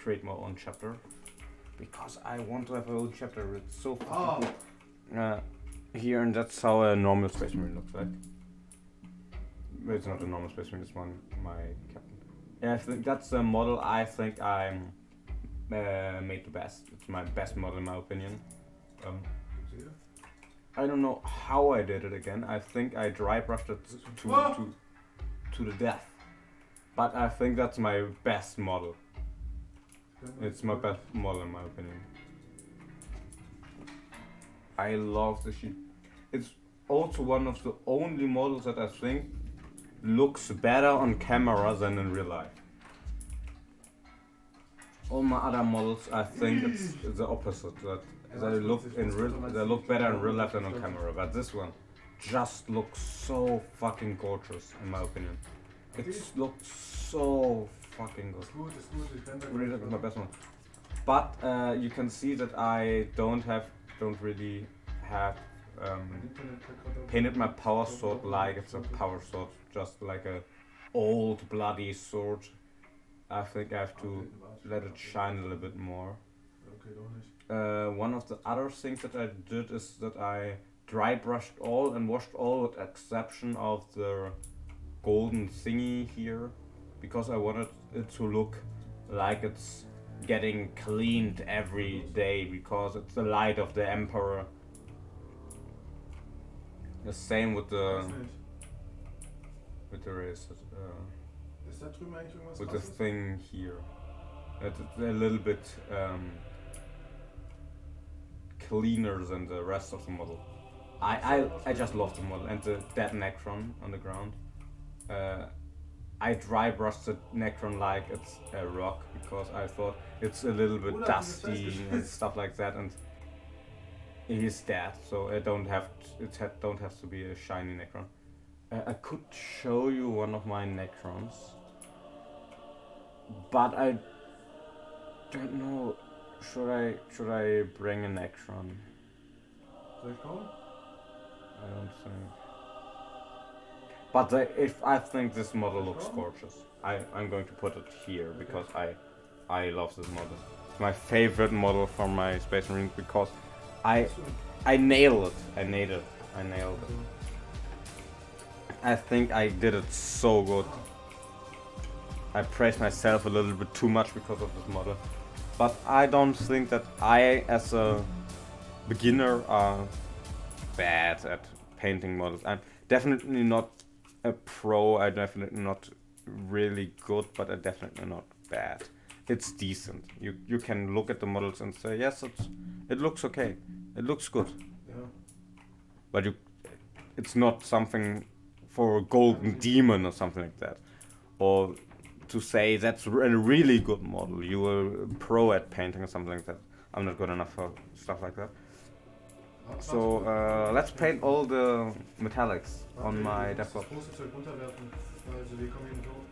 create my own chapter, because I want to have a own chapter. It's so fucking cool. Here, and that's how a normal Space Marine looks like. It's not a normal Space Marine, it's my captain. Yeah, I think that's the model I think I'm made the best. It's my best model in my opinion. I don't know how I did it again. I think I dry brushed it to the death. But I think that's my best model. It's my best model in my opinion. I love the sheet. It's also one of the only models that I think looks better on camera than in real life. All my other models, I think it's the opposite. That they look better in real life than on camera. But this one just looks so fucking gorgeous, in my opinion. It looks so fucking good. Really, that's my best one. But you can see that I don't really have painted my power sword like it's a power sword, just like a old bloody sword. I think I have to let it shine a little bit more. One of the other things that I did is that I dry brushed all and washed all with exception of the golden thingy here, because I wanted it to look like it's getting cleaned every day because it's the light of the Emperor. The same with the Weiß nicht. race. Ist da drüben eigentlich irgendwas With the krasses? thing here. It's a little bit cleaner than the rest of the model. I just love the model and the dead Necron on the ground. I dry brushed the Necron like it's a rock because I thought it's a little bit dusty and stuff like that, and he's dead, so it don't have to be a shiny Necron. I could show you one of my Necrons, but I don't know. Should I bring a Necron? Soll ich kommen? I don't think. But if I think this model looks gorgeous, I'm going to put it here because I love this model. It's my favorite model from my Space Marine because I nailed it. I nailed it. I think I did it so good. I praise myself a little bit too much because of this model, but I don't think that I, as a beginner, are bad at painting models. I'm definitely not a pro. I'm definitely not really good, but I'm definitely not bad. It's decent. You can look at the models and say, yes, it looks okay. It looks good. Ja. But it's not something for a golden demon or something like that. Or to say that's a really good model. You are a pro at painting or something like that. I'm not good enough for stuff like that. So let's paint all the metallics on my DKoK. Das große Zeug runterwerfen. Also wir kommen hier tot.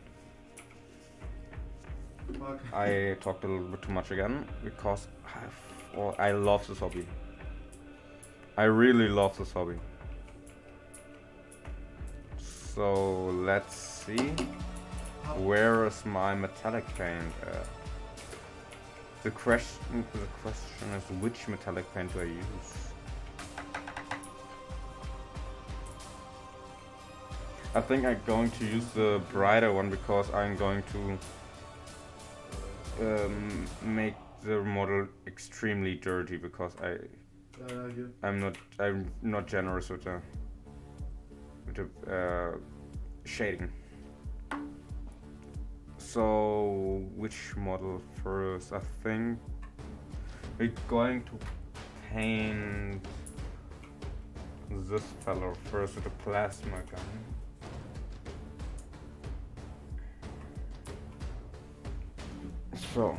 Mark. I talked a little bit too much again because I love this hobby. I really love this hobby. So let's see. Where is my metallic paint? The question is, which metallic paint do I use? I think I'm going to use the brighter one because I'm going to make the model extremely dirty because I'm not generous with the shading. So which model first? I think we're going to paint this fellow first with a plasma gun. So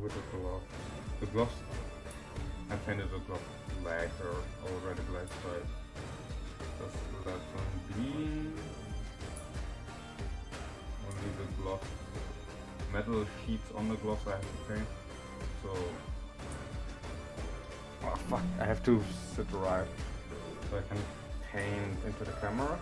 with the glove. The gloves, I painted the glove black or already black, so I just let them be. Only the glove, metal sheets on the gloves I have to paint. So, oh fuck, I have to sit right so I can paint into the camera.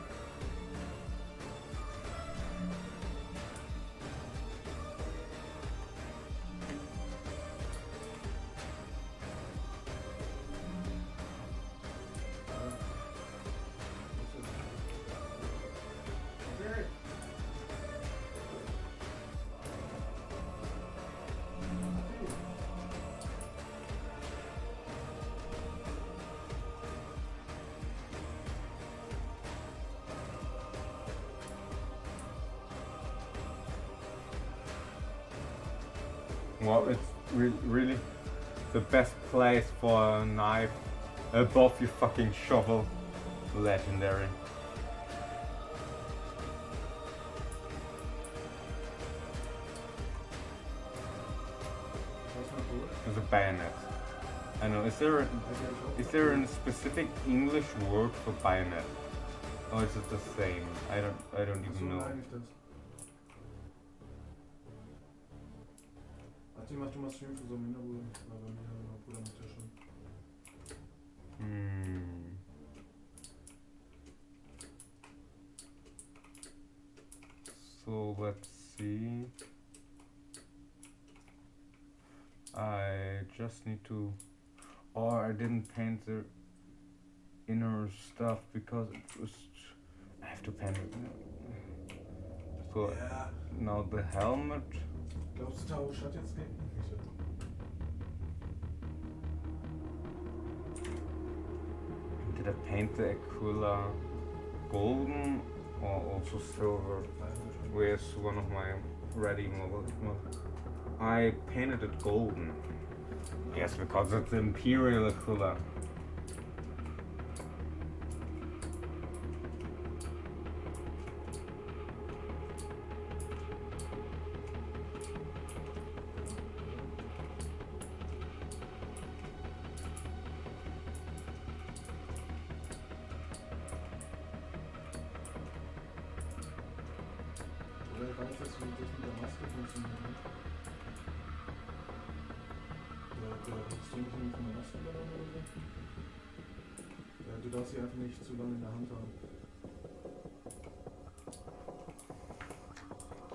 Well, it's really the best place for a knife above your fucking shovel. Legendary. It's a bayonet. I know. Is there a specific English word for bayonet? Or is it the same? I don't even know. Hat die gemacht, du machst Stream für so einen Minderbude? Oder bei mir, mein Bruder macht ja schon. So let's see. I just need to. Oh, I didn't paint the inner stuff because it was. I have to paint it. So Ja. now the helmet. Glaubst du, Tausch hat jetzt gegen? Did I paint the Aquila golden or also silver? Where's one of my ready models? I painted it golden. Yes, because it's the Imperial Aquila. Oder ich weiß jetzt, wie das mit der Maske funktioniert. Der Stream von der Maske oder so? Ja, du darfst sie einfach nicht zu lange in der Hand haben.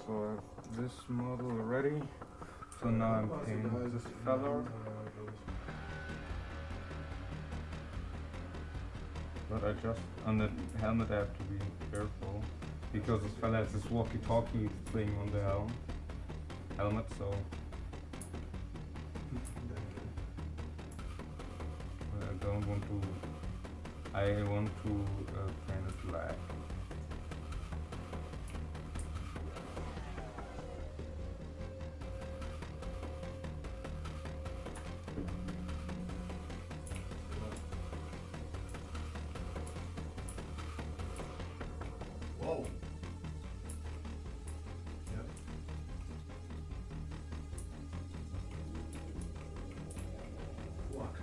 So I have this model ready. So now I'm painting this feather. But I just, on the helmet I have to be careful. Because this fella has this walkie-talkie thing on the helmet, so I don't want to. I want to paint it black. Wow. Ja. Fuck.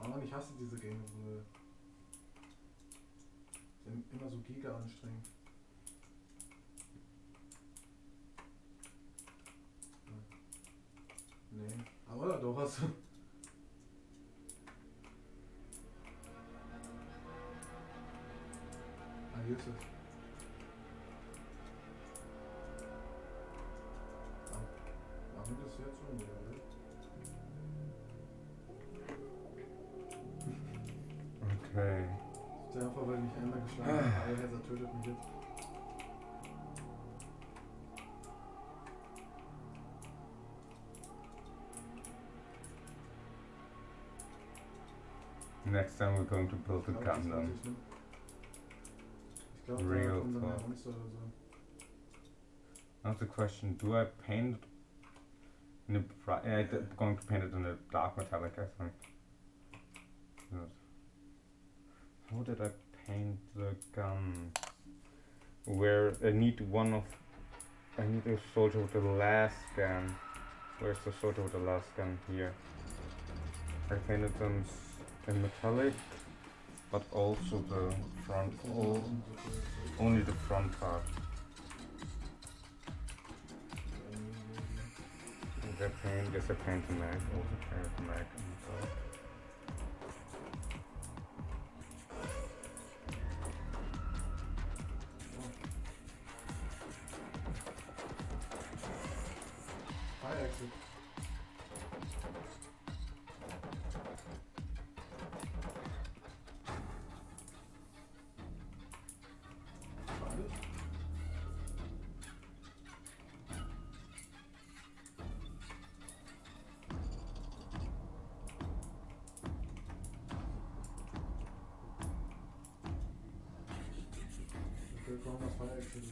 Mann, ich hasse diese Games, sind immer so giga anstrengend. Nee, aber doch hast du. Ah, hier ist es. Machen wir das jetzt schon, oder? Okay. Stell dir vor, weil mich einmal geschlagen hat, Eierhäser tötet mich jetzt. Next time we're going to build a gun then. Ich glaube, Real da kommt dann talk. ein Monster oder so. Now the question: do I paint it in a I'm going to paint it in a dark metallic, I think. Yes. How did I paint the gun? Where I need I need a soldier with the last gun. Where's the soldier with the last gun? Here. I painted them in metallic, but also the front, only the front part. Guess I paint the mag, also paint the mag on the top. Fire exit. Beides? Okay, komm, das Fire exit.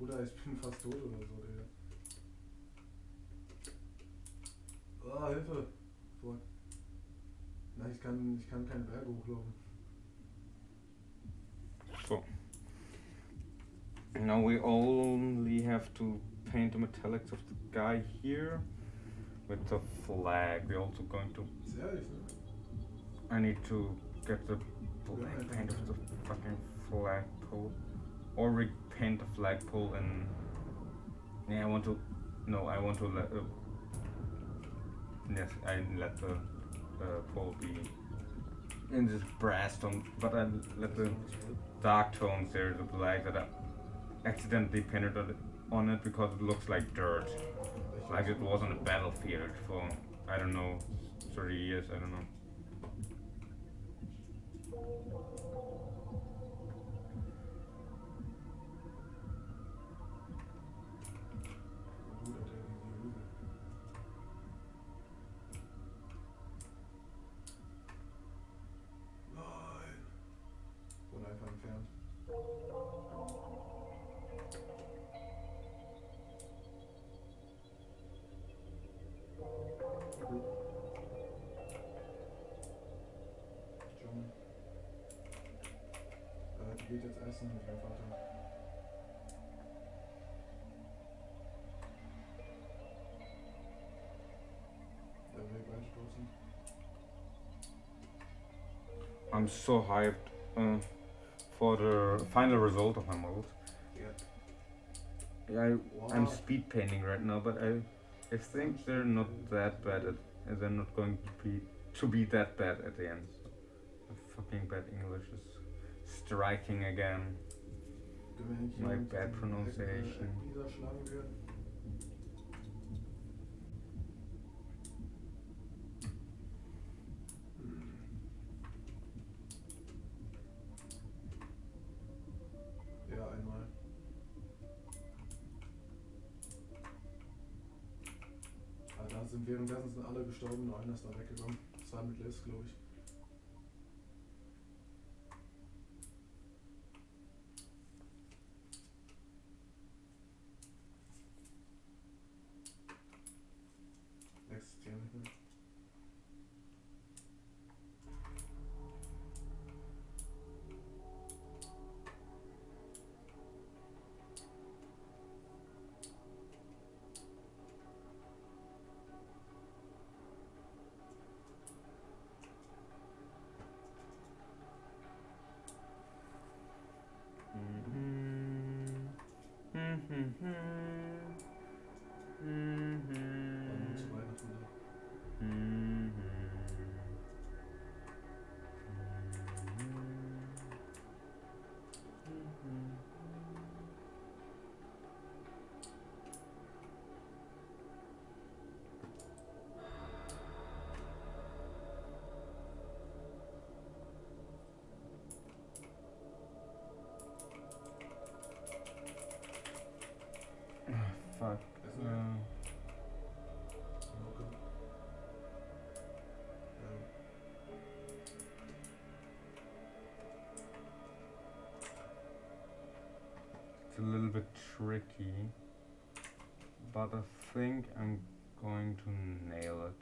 Bruder, ich bin fast tot oder so, Digga. Ah, Hilfe! Fuck. Nein, ich kann keine Berge hochlaufen. So. Now we only have to paint the metallics of the guy here with the flag. We're also going to... Ist ehrlich, ne? I need to get the black paint of the fucking flagpole. Or repaint the flagpole and... Yeah, I want to let... yes, I let the pole be in this brass tone, but I let the dark tones there, the black, that I accidentally painted on it because it looks like dirt. Like it was on a battlefield for, I don't know, 30 years, I don't know. Nein! Wurde einfach entfernt. John. Die geht jetzt essen mit ihrem Vater. Will gleich stoßen. I'm so hyped for the final result of my models. Yeah. I'm speed painting right now, but I think they're not that bad they're not going to be that bad at the end. So, fucking bad English is striking again. My bad pronunciation. Ja, einmal. Währenddessen sind alle gestorben, nur einer ist da weggegangen. Das war mit Liz, glaube ich. Existieren nicht mehr. Fuck. It's a little bit tricky, but I think I'm going to nail it.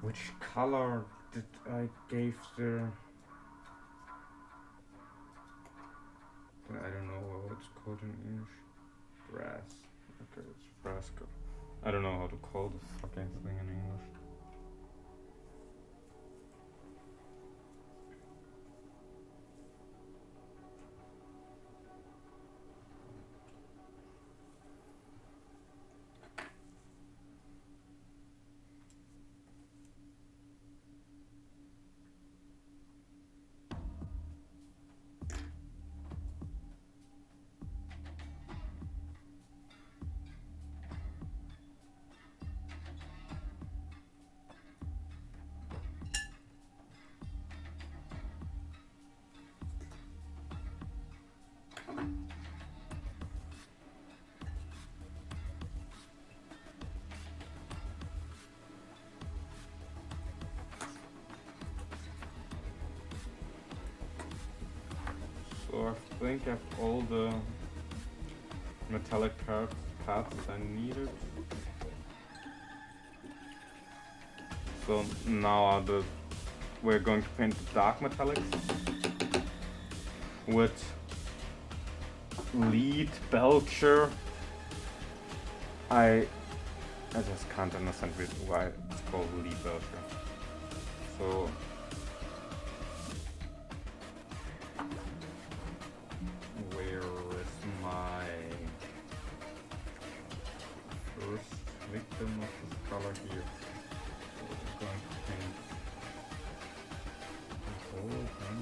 Which color did I give the... I don't know what it's called in English. Brass. Okay, it's brass. I don't know how to call this fucking thing in English. So I think I have all the metallic parts that I needed. So now we're going to paint the dark metallics with lead belcher. I just can't understand why it's called lead belcher. So where is my first victim of this color here? So we're going to paint the whole thing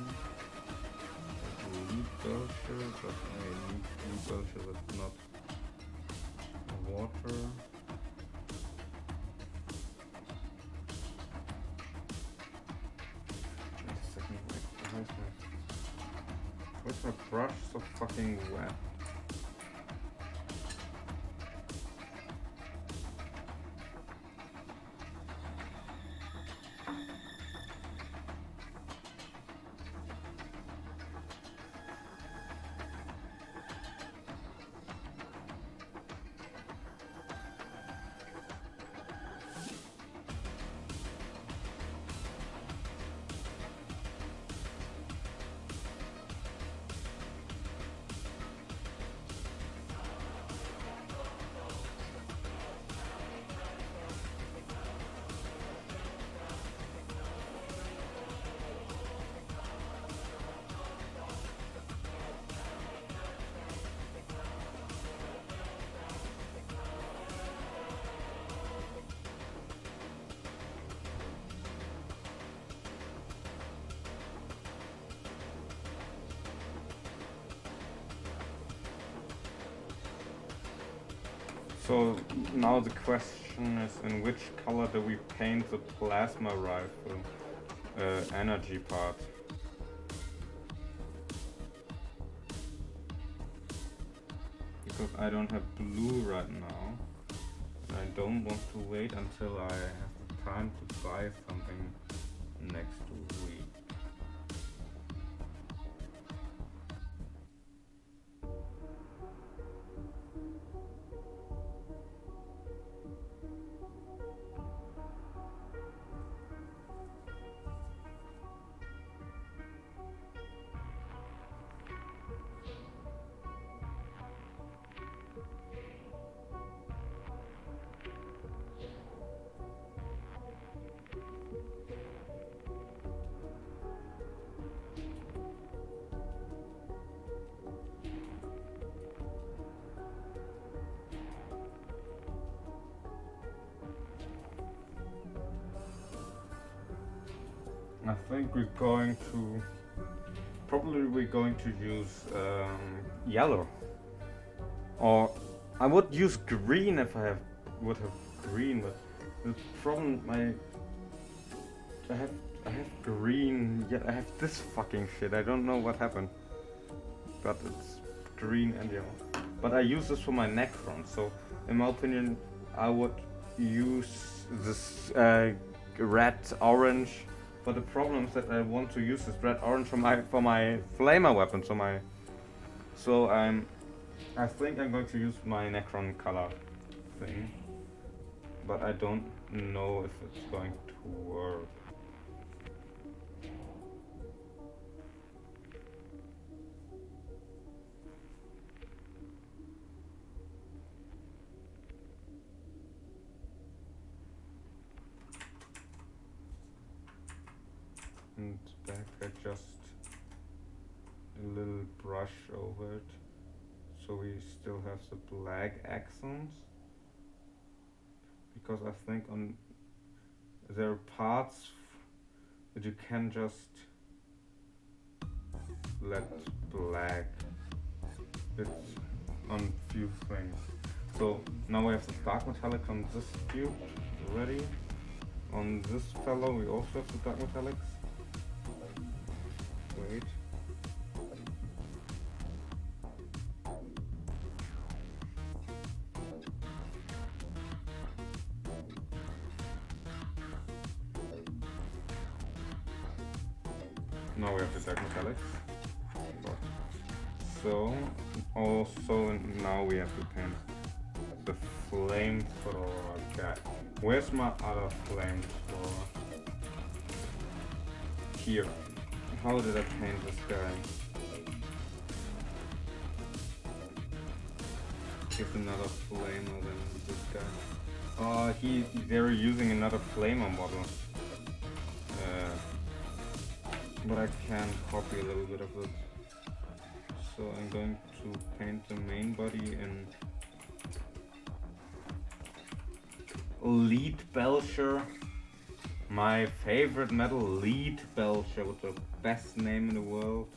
with lead belcher, but I need lead belcher that's not water. Wait a second, where's my brush so fucking wet? So now the question is, in which color do we paint the plasma rifle energy part? Because I don't have blue right now, and I don't want to wait until I have the time to buy something next week. I think we're going to use yellow, or I would use green if I would have green, but the problem I have green, yet I have this fucking shit. I don't know what happened, but it's green and yellow. But I use this for my Necron, so in my opinion I would use this red orange. But the problem is that I want to use this red orange for my flamer weapon. So I think I'm going to use my Necron color thing, but I don't know if it's going to work. And back I just a little brush over it, so we still have the black accents, because I think there are parts that you can just let black. It's on few things. So now we have the dark metallic on this cube ready. On this fellow we also have the dark metallics. Wait. Now we have the dark metallics. so also now we have to paint the flamethrower guy. Where's my other flamethrower? Here. How did I paint this guy? Here's another flamer than this guy. Oh, they're using another flamer model. But I can copy a little bit of it. So I'm going to paint the main body in Lead Belcher. My favorite metal, Lead Belcher, with the best name in the world.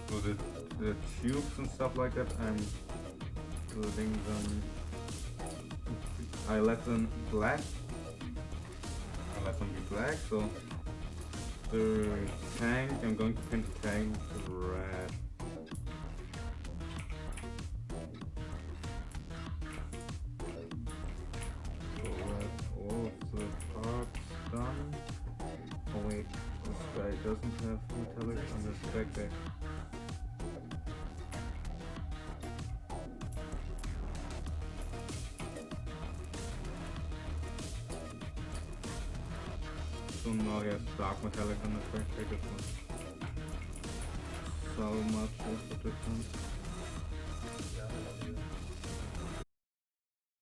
So the tubes and stuff like that, I'm building them. I let them black. I let them be black. So the tank, I'm going to paint the tank red. So that's all of the parts done. Oh wait, this guy doesn't have metallic on his backpack. So now he has dark metallic on his backpack. It's not so much of a difference.